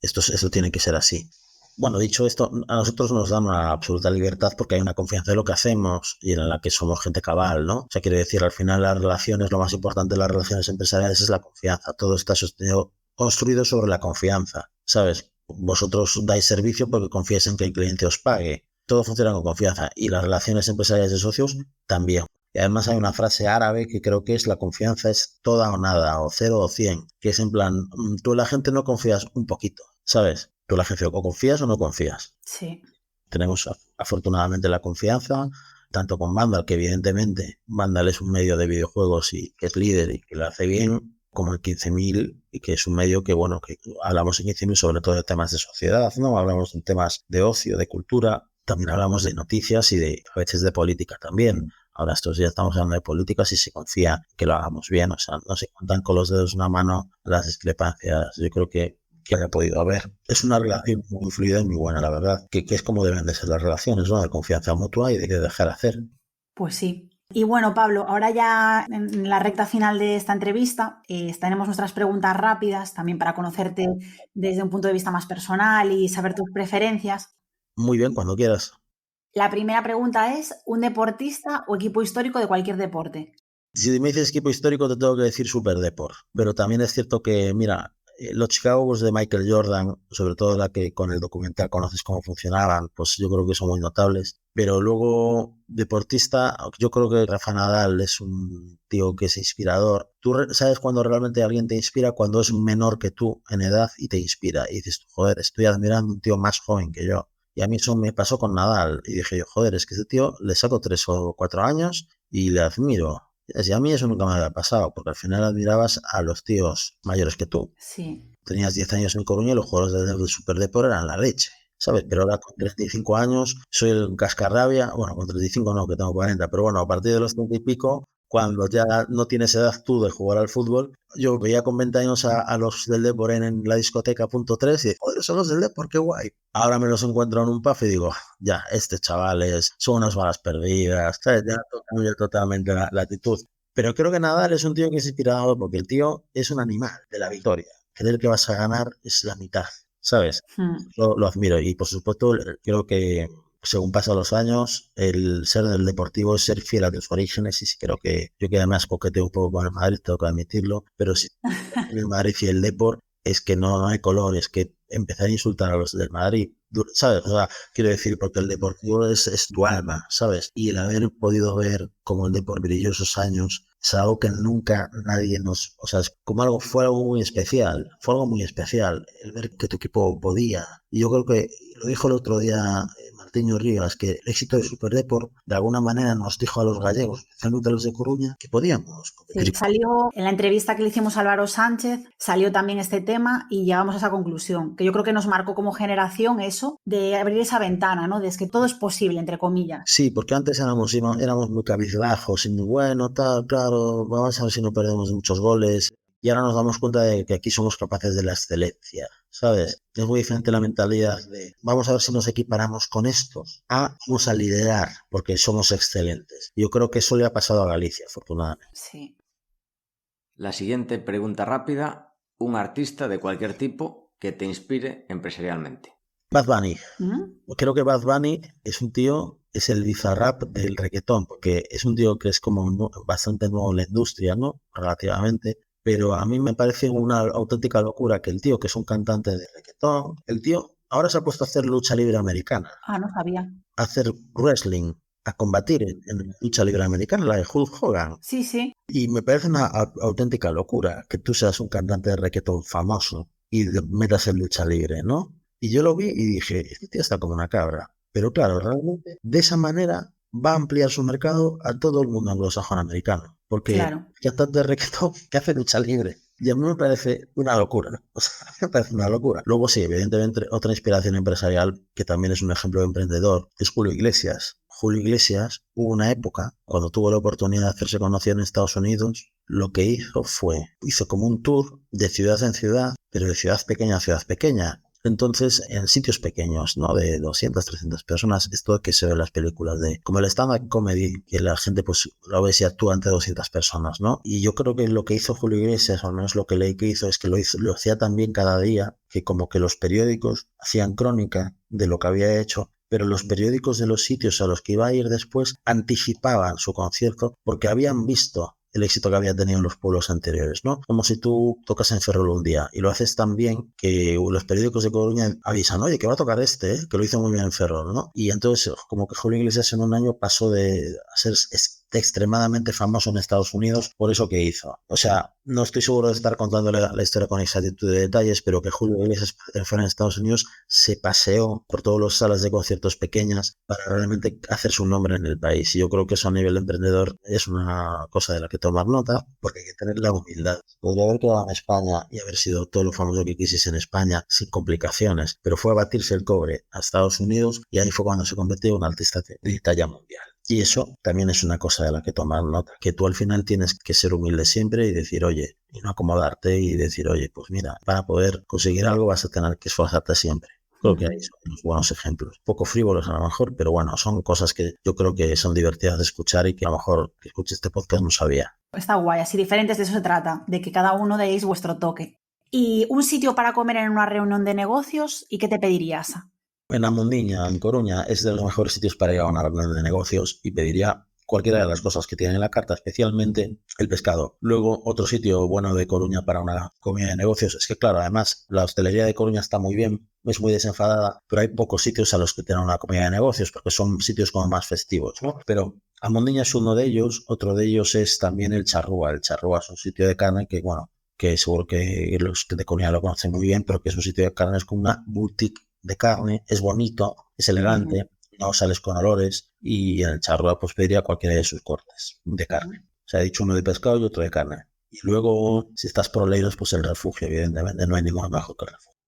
esto tiene que ser así. Bueno, dicho esto, a nosotros nos dan una absoluta libertad porque hay una confianza en lo que hacemos y en la que somos gente cabal, ¿no? O sea, quiere decir, al final las relaciones, lo más importante de las relaciones empresariales es la confianza. Todo está sostenido, construido sobre la confianza, ¿sabes? Vosotros dais servicio porque confiáis en que el cliente os pague. Todo funciona con confianza y las relaciones empresariales de socios también. Y además hay una frase árabe que creo que es: la confianza es toda o nada, o 0 o 100, que es en plan, tú en la gente no confías un poquito, ¿sabes? Tú en la gente o confías o no confías. Sí. Tenemos afortunadamente la confianza, tanto con Vandal, que evidentemente Vandal es un medio de videojuegos y que es líder y que lo hace bien, como el 15.000, y que es un medio que, bueno, que hablamos en 15.000 sobre todo de temas de sociedad, ¿no? Hablamos de temas de ocio, de cultura, también hablamos de noticias y a veces de política también. Ahora estos días estamos hablando de políticas y se confía que lo hagamos bien, o sea, no se cuentan con los dedos de una mano las discrepancias. Yo creo que haya podido haber. Es una relación muy fluida y muy buena, la verdad, que es como deben de ser las relaciones, ¿no? De confianza mutua y de dejar hacer. Pues sí. Y bueno, Pablo, ahora ya en la recta final de esta entrevista tenemos nuestras preguntas rápidas también para conocerte desde un punto de vista más personal y saber tus preferencias. Muy bien, cuando quieras. La primera pregunta es: ¿un deportista o equipo histórico de cualquier deporte? Si me dices equipo histórico, te tengo que decir Super Depor. Pero también es cierto que, mira, los Chicago Bulls de Michael Jordan, sobre todo la que con el documental conoces cómo funcionaban, pues yo creo que son muy notables. Pero luego, deportista, yo creo que Rafa Nadal es un tío que es inspirador. Tú sabes cuando realmente alguien te inspira, cuando es menor que tú en edad y te inspira. Y dices, joder, estoy admirando a un tío más joven que yo. Y a mí eso me pasó con Nadal. Y dije yo, joder, es que ese tío le saco 3 o 4 años y le admiro. Y a mí eso nunca me había pasado, porque al final admirabas a los tíos mayores que tú. Sí. Tenías 10 años en Coruña y los jugadores del Super Depor eran la leche, ¿sabes? Pero ahora con 35 años soy el cascarrabia. Bueno, con 35 no, que tengo 40, pero bueno, a partir de los 30 y pico, cuando ya no tienes edad tú de jugar al fútbol, yo veía con 20 años a los del Depor en la discoteca .3 y digo, joder, son los del Depor, qué guay. Ahora me los encuentro en un pub y digo, ya, chavales son unas balas perdidas, ¿sabes? Ya cambia totalmente la actitud. Pero creo que Nadal es un tío que es inspirador porque el tío es un animal de la victoria. Creer que vas a ganar es la mitad, ¿sabes? Lo admiro y por supuesto creo que según pasan los años, el ser del Deportivo es ser fiel a tus orígenes y sí creo que yo que además coqueteo un poco con el Madrid, tengo que admitirlo, pero si el Madrid y el Depor es que no hay color, es que empezar a insultar a los del Madrid, ¿sabes? O sea, quiero decir, porque el Deportivo es tu alma, ¿sabes? Y el haber podido ver cómo el Depor brilló esos años es algo que nunca nadie o sea, es como fue algo muy especial, el ver que tu equipo podía. Y yo creo que lo dijo el otro día Martiño Rivas, que el éxito de Super Depor de alguna manera nos dijo a los gallegos, especialmente a los de Coruña, que podíamos competir. Sí, salió en la entrevista que le hicimos a Álvaro Sánchez, salió también este tema y llegamos a esa conclusión, que yo creo que nos marcó como generación eso, de abrir esa ventana, ¿no? De que todo es posible, entre comillas. Sí, porque antes éramos muy cabizbajos y muy bueno, tal, claro, vamos a ver si no perdemos muchos goles. Y ahora nos damos cuenta de que aquí somos capaces de la excelencia, ¿sabes? Es muy diferente la mentalidad de vamos a ver si nos equiparamos con estos vamos a liderar porque somos excelentes. Yo creo que eso le ha pasado a Galicia, afortunadamente. Sí. La siguiente pregunta rápida: un artista de cualquier tipo que te inspire empresarialmente. Bad Bunny. Creo que Bad Bunny es un tío, es el bizarrap del reggaetón, porque es un tío que es como bastante nuevo en la industria, ¿no? Relativamente. Pero a mí me parece una auténtica locura que el tío, que es un cantante de reggaetón, el tío ahora se ha puesto a hacer lucha libre americana. No sabía. A hacer wrestling, a combatir en lucha libre americana, la de Hulk Hogan. Sí, sí. Y me parece una auténtica locura que tú seas un cantante de reggaetón famoso y metas en lucha libre, ¿no? Y yo lo vi y dije, este tío está como una cabra. Pero claro, realmente de esa manera va a ampliar su mercado a todo el mundo anglosajón americano. Porque Claro. cantantes de reggaetón que hace lucha libre. Y a mí me parece una locura, ¿no? O sea, me parece una locura. Luego sí, evidentemente, otra inspiración empresarial que también es un ejemplo de emprendedor es Julio Iglesias. Julio Iglesias hubo una época, cuando tuvo la oportunidad de hacerse conocido en Estados Unidos, lo que hizo como un tour de ciudad en ciudad, pero de ciudad pequeña a ciudad pequeña. Entonces, en sitios pequeños, ¿no? De 200, 300 personas, esto que se ve en las películas como el stand-up comedy, que la gente pues lo ve si actúa ante 200 personas, ¿no? Y yo creo que lo que hizo Julio Iglesias, o al menos lo que leí que hizo, es que lo hacía también cada día, que como que los periódicos hacían crónica de lo que había hecho, pero los periódicos de los sitios a los que iba a ir después anticipaban su concierto porque habían visto el éxito que había tenido en los pueblos anteriores, ¿no? Como si tú tocas en Ferrol un día y lo haces tan bien que los periódicos de Coruña avisan, oye, que va a tocar que lo hizo muy bien en Ferrol, ¿no? Y entonces, como que Julio Iglesias en un año pasó de ser extremadamente famoso en Estados Unidos por eso que hizo. O sea, no estoy seguro de estar contándole la historia con exactitud de detalles, pero que Julio Iglesias fuera en Estados Unidos se paseó por todas las salas de conciertos pequeñas para realmente hacer su nombre en el país. Y yo creo que eso a nivel de emprendedor es una cosa de la que tomar nota, porque hay que tener la humildad. Podría haber quedado en España y haber sido todo lo famoso que quisiese en España sin complicaciones, pero fue a batirse el cobre a Estados Unidos y ahí fue cuando se convirtió en un artista de talla mundial. Y eso también es una cosa de la que tomar nota, que tú al final tienes que ser humilde siempre y decir, oye, y no acomodarte y decir, oye, pues mira, para poder conseguir algo vas a tener que esforzarte siempre. Creo que hay unos buenos ejemplos, poco frívolos a lo mejor, pero bueno, son cosas que yo creo que son divertidas de escuchar y que a lo mejor que escuche este podcast no sabía. Está guay, así diferentes, de eso se trata, de que cada uno deis vuestro toque. ¿Y un sitio para comer en una reunión de negocios? ¿Y qué te pedirías? En La Mundiña, en Coruña, es de los mejores sitios para ir a una reunión de negocios y pediría cualquiera de las cosas que tienen en la carta, especialmente el pescado. Luego, otro sitio bueno de Coruña para una comida de negocios es que, claro, además, la hostelería de Coruña está muy bien, es muy desenfadada, pero hay pocos sitios a los que tienen una comida de negocios porque son sitios como más festivos, ¿no? Pero A Mundiña es uno de ellos, otro de ellos es también el Charrúa. El Charrúa es un sitio de carne que, bueno, que seguro que los de Coruña lo conocen muy bien, pero que es un sitio de carne, es como una boutique de carne, es bonito, es elegante, no sales con olores, y en el Charrúa pues pediría cualquiera de sus cortes de carne. O sea, he dicho uno de pescado y otro de carne. Y luego, si estás por Oleiros, pues el Refugio, evidentemente, no hay ninguno mejor que el Refugio.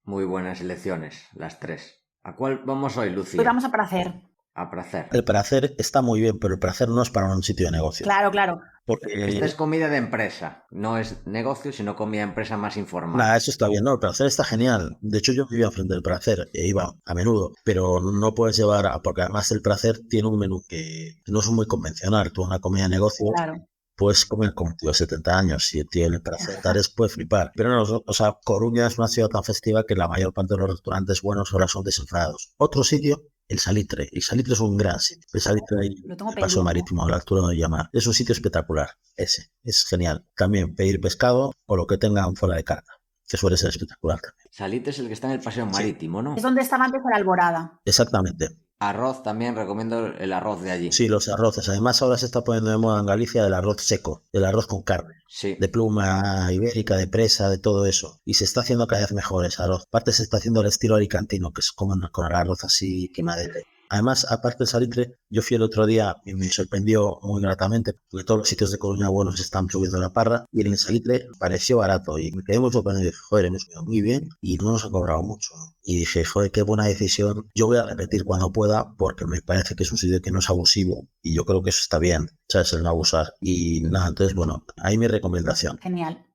Muy buenas elecciones, las tres. ¿A cuál vamos hoy, Lucía? Hoy vamos a Pracer. A Pracer. El Pracer está muy bien, pero el Pracer no es para un sitio de negocio. Claro, claro. Porque Esta es comida de empresa, no es negocio, sino comida de empresa más informal. nada, eso está bien, no, el Pracer está genial. De hecho, yo vivía enfrente del Pracer e iba a menudo, pero no puedes llevar, porque además el Pracer tiene un menú que no es muy convencional. Tú una comida de negocio Claro. puedes comer como un tío de 70 años y el tío el Pracer puede flipar. Pero no, o sea, Coruña es una ciudad tan festiva que la mayor parte de los restaurantes buenos ahora son desenfadados. Otro sitio, el Salitre. El Salitre es un gran sitio. El Salitre ahí, el paso marítimo, a la altura de Llamar. Es un sitio espectacular. Ese es genial. También pedir pescado o lo que tengan fuera de carta, que suele ser espectacular también. Salitre es el que está en el paseo marítimo, ¿no? Es donde estaba antes la Alborada. Exactamente. Arroz también, recomiendo el arroz de allí. Sí, los arroces. Además ahora se está poniendo de moda en Galicia el arroz seco, el arroz con carne. Sí. De pluma ibérica, de presa, de todo eso. Y se está haciendo cada vez mejor ese arroz. Aparte se está haciendo el estilo alicantino, que es como con el arroz así quemadete. Además, aparte del Salitre, yo fui el otro día y me sorprendió muy gratamente porque todos los sitios de Coruña buenos están subiendo la parra y en el Salitre pareció barato y me quedé muy sorprendido. Dije, joder, hemos comido muy bien y no nos ha cobrado mucho. Y dije, joder, qué buena decisión. Yo voy a repetir cuando pueda porque me parece que es un sitio que no es abusivo y yo creo que eso está bien, ¿sabes? El no abusar. Y nada, entonces, bueno, ahí mi recomendación. Genial.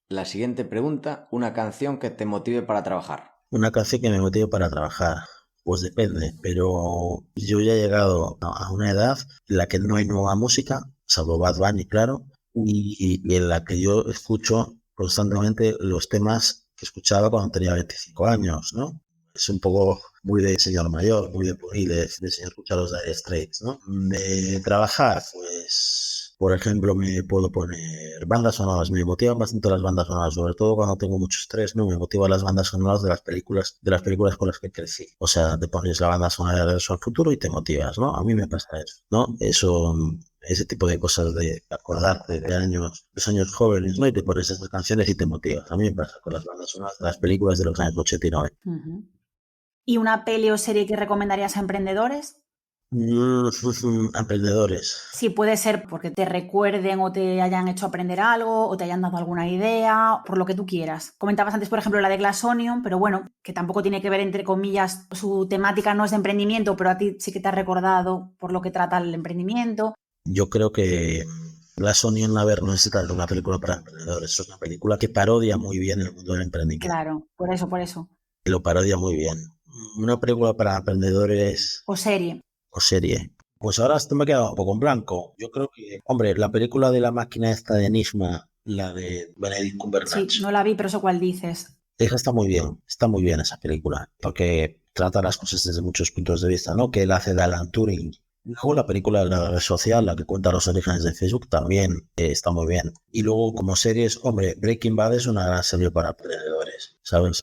La siguiente pregunta, una canción que te motive para trabajar. Una canción que me motive para trabajar. Pues depende, pero yo ya he llegado a una edad en la que no hay nueva música, salvo Bad Bunny, claro, y en la que yo escucho constantemente los temas que escuchaba cuando tenía 25 años, ¿no? Es un poco muy de señor mayor, muy de señor escuchar los Dire Straits, ¿no? De trabajar, pues... Por ejemplo, me puedo poner bandas sonoras, me motivan bastante las bandas sonoras, sobre todo cuando tengo mucho estrés, ¿no? Me motivan las bandas sonoras de las películas con las que crecí. O sea, te pones la banda sonora de Regreso al Futuro y te motivas, ¿no? A mí me pasa eso, ¿no? Ese tipo de cosas de acordarte de los años jóvenes, ¿no? Y te pones esas canciones y te motivas. A mí me pasa con las bandas sonoras de las películas de los años 89. ¿Y una peli o serie que recomendarías a emprendedores? Emprendedores. Sí, puede ser porque te recuerden o te hayan hecho aprender algo o te hayan dado alguna idea, por lo que tú quieras. Comentabas antes, por ejemplo, la de Glass Onion, pero bueno, que tampoco tiene que ver, entre comillas, su temática no es de emprendimiento, pero a ti sí que te ha recordado por lo que trata el emprendimiento. Yo creo que Glass Onion, a ver, no es tanto una película para emprendedores, es una película que parodia muy bien el mundo del emprendimiento. Claro, por eso, por eso. Y lo parodia muy bien. Una película para emprendedores O serie. o serie. Pues ahora esto me ha quedado un poco en blanco. Yo creo que, hombre, la película de la máquina esta de Enigma, la de Benedict Sí, Cumberbatch, no la vi, pero eso cuál dices. esa está muy bien esa película, porque trata las cosas desde muchos puntos de vista, ¿no? Que él hace de Alan Turing. Luego la película de la red social, la que cuenta los orígenes de Facebook, también está muy bien. Y luego como series, hombre, Breaking Bad es una gran serie para emprendedores, ¿sabes?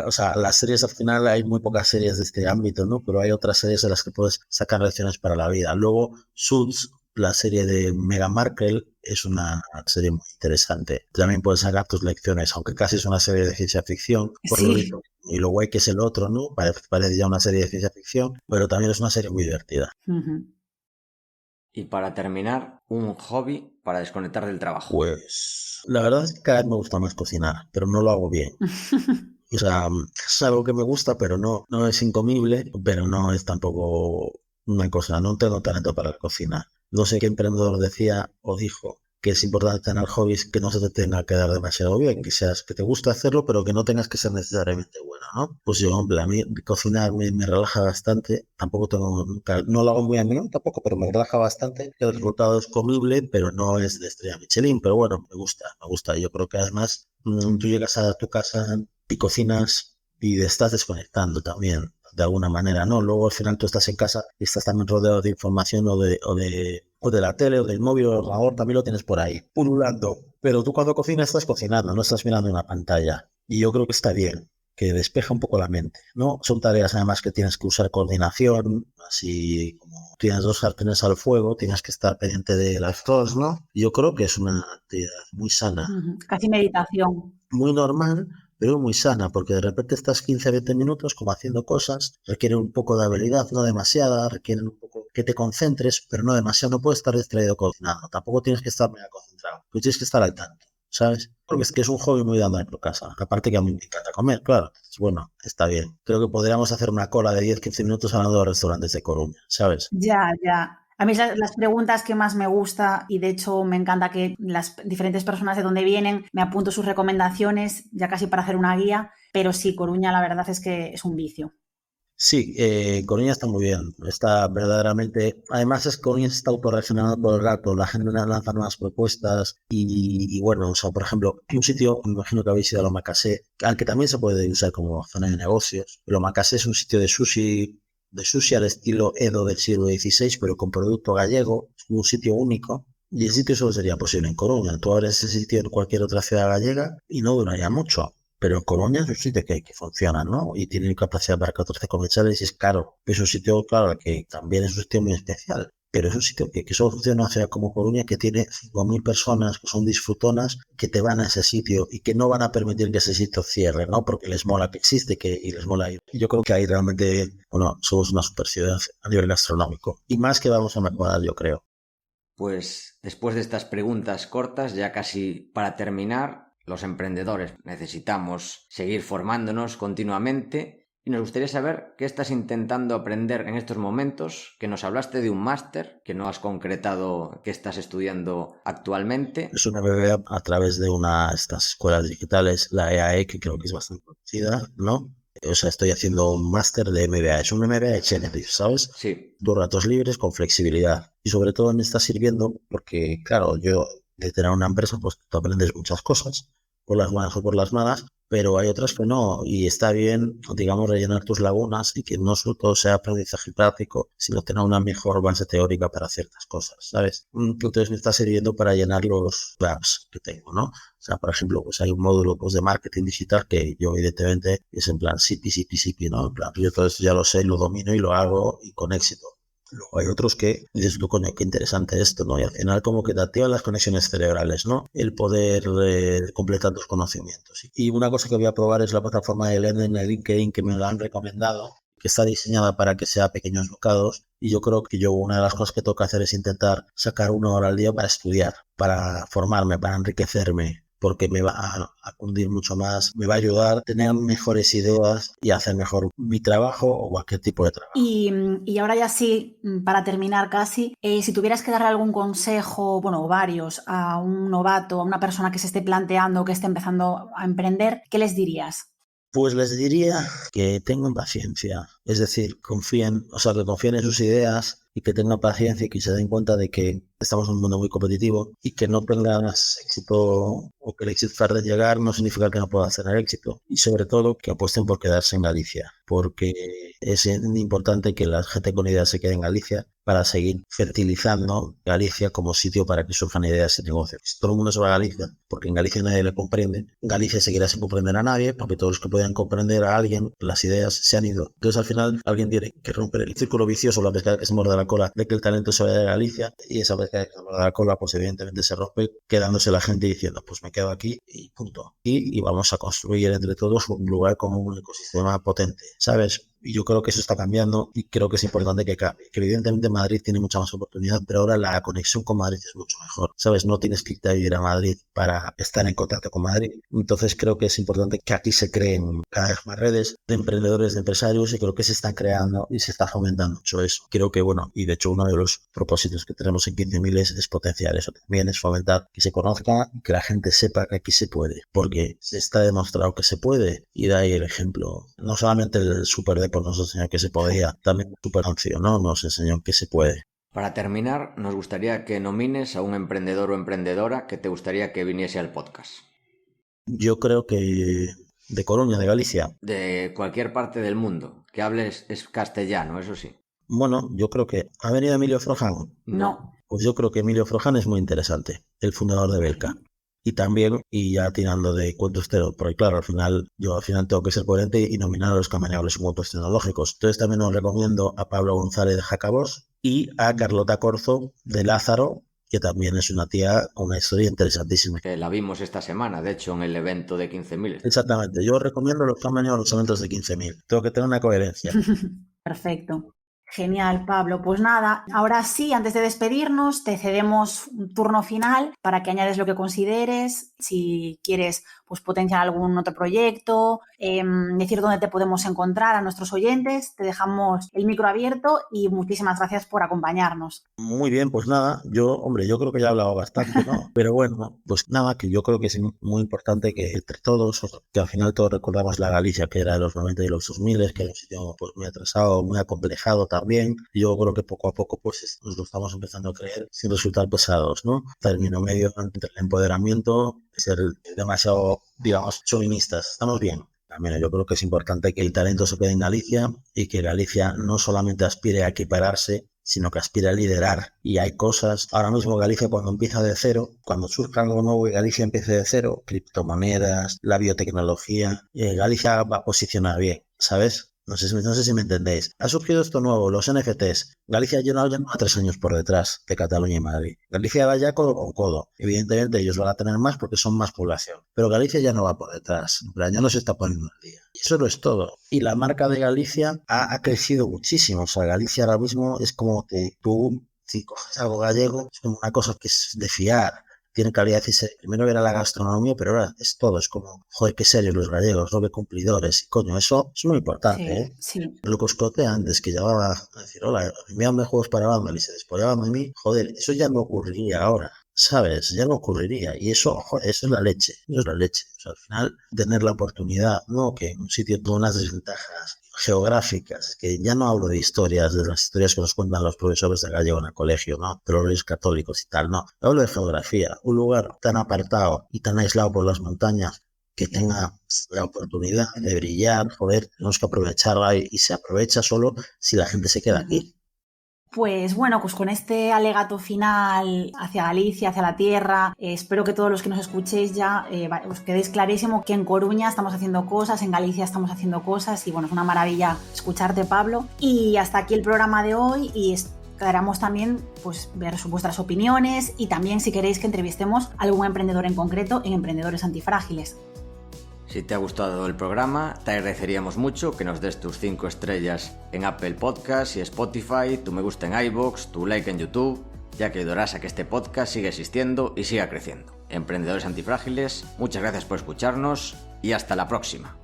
O sea, las series al final hay muy pocas series de este ámbito, ¿no? Pero hay otras series de las que puedes sacar lecciones para la vida. Luego, Suits, la serie de Meghan Markle, es una serie muy interesante. También puedes sacar tus lecciones, aunque casi es una serie de ciencia ficción, por lo Sí. visto. Y lo guay que es el otro, ¿no? Parece ya una serie de ciencia ficción, pero también es una serie muy divertida. Ujú. Y para terminar, un hobby para desconectar del trabajo. Pues la verdad es que cada vez me gusta más cocinar, pero no lo hago bien. O sea, es algo que me gusta, pero no es incomible, pero no es tampoco una cosa, no tengo talento para cocinar. No sé qué emprendedor decía o dijo que es importante tener hobbies que no se te tenga que dar demasiado bien, que te guste hacerlo, pero que no tengas que ser necesariamente bueno, ¿no? Pues yo, hombre, a mí cocinar me relaja bastante, tampoco no lo hago muy a menudo tampoco, pero me relaja bastante. El resultado es comible, pero no es de estrella Michelin, pero bueno, me gusta. Yo creo que además tú llegas a tu casa y cocinas y estás desconectando también de alguna manera, ¿no? Luego al final tú estás en casa y estás también rodeado de información o de la tele o del móvil o del ordenador, también lo tienes por ahí, pululando. Pero tú cuando cocinas estás cocinando, no estás mirando una pantalla. Y yo creo que está bien, que despeja un poco la mente, ¿no? Son tareas además que tienes que usar coordinación, así como tienes dos sartenes al fuego, tienes que estar pendiente de las dos, ¿no? Yo creo que es una actividad muy sana, Ujú. Casi meditación. muy normal, pero muy sana, porque de repente estás 15 a 20 minutos como haciendo cosas, requieren un poco de habilidad, no demasiada, requieren un poco que te concentres, pero no demasiado, no puedes estar distraído cocinando, tampoco tienes que estar mega concentrado, tú tienes que estar al tanto, ¿sabes? Porque es que es un hobby muy dando en tu casa, aparte que a mí me encanta comer, claro, bueno, está bien. Creo que podríamos hacer una cola de 10-15 minutos hablando de restaurantes de Coruña, ¿sabes? Ya, ya. A mí es las preguntas que más me gusta y de hecho me encanta que las diferentes personas de donde vienen me apunto sus recomendaciones ya casi para hacer una guía, pero sí, Coruña la verdad es que es un vicio. Sí, Coruña está muy bien, está verdaderamente, además es que Coruña se está autorreaccionando todo el rato, la gente lanza nuevas propuestas y bueno, o sea, por ejemplo, hay un sitio, me imagino que habéis ido a L'Omakase, al que también se puede usar como zona de negocios. L'Omakase es un sitio de sushi al estilo Edo del siglo XVI, pero con producto gallego, es un sitio único. Y el sitio solo sería posible en Coruña. Tú abres ese sitio en cualquier otra ciudad gallega y no duraría mucho. Pero Coruña es un sitio que funciona, ¿no? Y tiene capacidad para 14 comensales y es caro. Es un sitio, claro, que también es un sitio muy especial. Pero es un sitio que solo funciona en una ciudad como Coruña, que tiene 5.000 personas que son disfrutonas, que te van a ese sitio y que no van a permitir que ese sitio cierre, ¿no? Porque les mola que existe y les mola ir. Yo creo que ahí realmente, bueno, somos una super ciudad a nivel gastronómico. Y más que vamos a mejorar, yo creo. Pues después de estas preguntas cortas, ya casi para terminar, los emprendedores necesitamos seguir formándonos continuamente y nos gustaría saber qué estás intentando aprender en estos momentos, que nos hablaste de un máster, que no has concretado qué estás estudiando actualmente. Es una MBA a través de una de estas escuelas digitales, la EAE, que creo que es bastante conocida, ¿no? O sea, estoy haciendo un máster de MBA, es un MBA executive, ¿sabes? Sí. 2 ratos libres con flexibilidad. Y sobre todo me está sirviendo porque, claro, yo de tener una empresa, pues tú aprendes muchas cosas, por las buenas o por las malas, pero hay otras que no. Y está bien, digamos, rellenar tus lagunas y que no solo todo sea aprendizaje práctico, sino tener una mejor base teórica para ciertas cosas, ¿sabes? Entonces me está sirviendo para llenar los gaps que tengo, ¿no? O sea, por ejemplo, pues hay un módulo pues, de marketing digital que yo evidentemente es en plan sipi, ¿no? En plan, yo todo eso ya lo sé, lo domino y lo hago y con éxito. Luego hay otros que dices tú, coño, qué interesante esto, ¿no? Y al final como que te activan las conexiones cerebrales, ¿no? El poder completar tus conocimientos. Y una cosa que voy a probar es la plataforma de Learning en LinkedIn, que me la han recomendado, que está diseñada para que sea pequeños bocados. Y yo creo que una de las cosas que tengo que hacer es intentar sacar 1 hora al día para estudiar, para formarme, para enriquecerme, porque me va a cundir mucho más, me va a ayudar a tener mejores ideas y a hacer mejor mi trabajo o cualquier tipo de trabajo. Y ahora ya sí, para terminar casi, si tuvieras que darle algún consejo, bueno, o varios, a un novato, a una persona que se esté planteando, que esté empezando a emprender, ¿qué les dirías? Pues les diría que tengan paciencia, es decir, que confíen en sus ideas y que tengan paciencia y que se den cuenta de que estamos en un mundo muy competitivo y que no tengas éxito o que el éxito tarde en llegar no significa que no puedas tener éxito. Y sobre todo que apuesten por quedarse en Galicia, porque es importante que la gente con ideas se quede en Galicia para seguir fertilizando Galicia como sitio para que surjan ideas y negocios. Si todo el mundo se va a Galicia, porque en Galicia nadie le comprende, Galicia seguirá sin comprender a nadie, porque todos los que puedan comprender a alguien, las ideas se han ido. Entonces al final alguien tiene que romper el círculo vicioso, la pescada que se muerde la cola, de que el talento se vaya de Galicia, y esa pescada que se muerde la cola pues evidentemente se rompe, quedándose la gente diciendo pues me quedo aquí y punto. Y vamos a construir entre todos un lugar como un ecosistema potente, ¿sabes? Y yo creo que eso está cambiando y creo que es importante que cambie. Que evidentemente Madrid tiene mucha más oportunidad, pero ahora la conexión con Madrid es mucho mejor. ¿Sabes? No tienes que irte a vivir a Madrid para estar en contacto con Madrid. Entonces creo que es importante que aquí se creen cada vez más redes de emprendedores, de empresarios, y creo que se están creando y se está fomentando mucho eso. Creo que, bueno, y de hecho uno de los propósitos que tenemos en 15.000 es potenciar eso también, es fomentar que se conozca y que la gente sepa que aquí se puede, porque se está demostrado que se puede, y de ahí el ejemplo. No solamente el Superdeporte nos enseñó que se podía, también Superancio, ¿no? Nos enseñó que se puede. Para terminar, nos gustaría que nomines a un emprendedor o emprendedora que te gustaría que viniese al podcast. Yo creo que de Coruña, de Galicia. De cualquier parte del mundo. Que hables es castellano, eso sí. Bueno, yo creo que... ¿Ha venido Emilio Froján? No. Pues yo creo que Emilio Froján es muy interesante, el fundador de Belka. Y también, y ya tirando de cuentos porque claro, al final tengo que ser coherente y nominar a los camaleones en cuentos tecnológicos. Entonces también os recomiendo a Pablo González de Jacabos y a Carlota Corzo de Lázaro, que también es una tía con una historia interesantísima. Que la vimos esta semana, de hecho, en el evento de 15.000. Exactamente, yo recomiendo los que han venido a los eventos de 15.000. Tengo que tener una coherencia. Perfecto. Genial, Pablo. Pues nada, ahora sí, antes de despedirnos, te cedemos un turno final para que añades lo que consideres. Si quieres, pues potenciar algún otro proyecto, decir dónde te podemos encontrar a nuestros oyentes. Te dejamos el micro abierto y muchísimas gracias por acompañarnos. Muy bien, pues nada, yo creo que ya he hablado bastante, ¿no? Pero bueno, pues nada, que yo creo que es muy importante que entre todos, que al final todos recordamos la Galicia que era de los 90 y los 2000, que era un sitio pues muy atrasado, muy acomplejado también. Yo creo que poco a poco pues nos lo estamos empezando a creer sin resultar pesados, ¿no? Término medio entre el empoderamiento y ser demasiado, digamos, chauvinistas. Estamos bien. También yo creo que es importante que el talento se quede en Galicia y que Galicia no solamente aspire a equipararse, sino que aspira a liderar. Y hay cosas, ahora mismo Galicia cuando empieza de cero, cuando surja algo nuevo y Galicia empiece de cero, criptomonedas, la biotecnología, Galicia va a posicionar bien, ¿sabes? No sé si me entendéis. Ha surgido esto nuevo, los NFTs. Galicia ya no va 3 años por detrás de Cataluña y Madrid. Galicia va ya codo con codo. Evidentemente ellos van a tener más porque son más población. Pero Galicia ya no va por detrás. Ya no se está poniendo al día. Y eso no es todo. Y la marca de Galicia ha crecido muchísimo. O sea, Galicia ahora mismo es como que tú, si coges algo gallego, es como una cosa que es de fiar. Tiene calidad y primero era la gastronomía, pero ahora es todo, es como, joder, qué serios los gallegos, no qué cumplidores, y coño, eso es muy importante, sí, ¿eh? Sí. Lo que os conté antes, que llamaba a decir, hola, envíame juegos para Vandal y se despollaban de mí, joder, eso ya no ocurriría ahora, ¿sabes? Ya no ocurriría, y eso, joder, eso es la leche, O sea, al final, tener la oportunidad, no que en un sitio tuvo unas desventajas geográficas, que ya no hablo de historias, de las historias que nos cuentan los profesores de gallego en el colegio, ¿no? De los reyes católicos y tal, no. Hablo de geografía, un lugar tan apartado y tan aislado por las montañas que tenga la oportunidad de brillar, joder, tenemos que aprovecharla y se aprovecha solo si la gente se queda aquí. Pues bueno, pues con este alegato final hacia Galicia, hacia la tierra, espero que todos los que nos escuchéis ya os quedéis clarísimo que en Coruña estamos haciendo cosas, en Galicia estamos haciendo cosas y bueno, es una maravilla escucharte, Pablo. Y hasta aquí el programa de hoy y Queremos también pues, ver vuestras opiniones y también si queréis que entrevistemos a algún emprendedor en concreto en Emprendedores Antifrágiles. Si te ha gustado el programa, te agradeceríamos mucho que nos des tus 5 estrellas en Apple Podcasts y Spotify, tu me gusta en iVoox, tu like en YouTube, ya que ayudarás a que este podcast siga existiendo y siga creciendo. Emprendedores Antifrágiles, muchas gracias por escucharnos y hasta la próxima.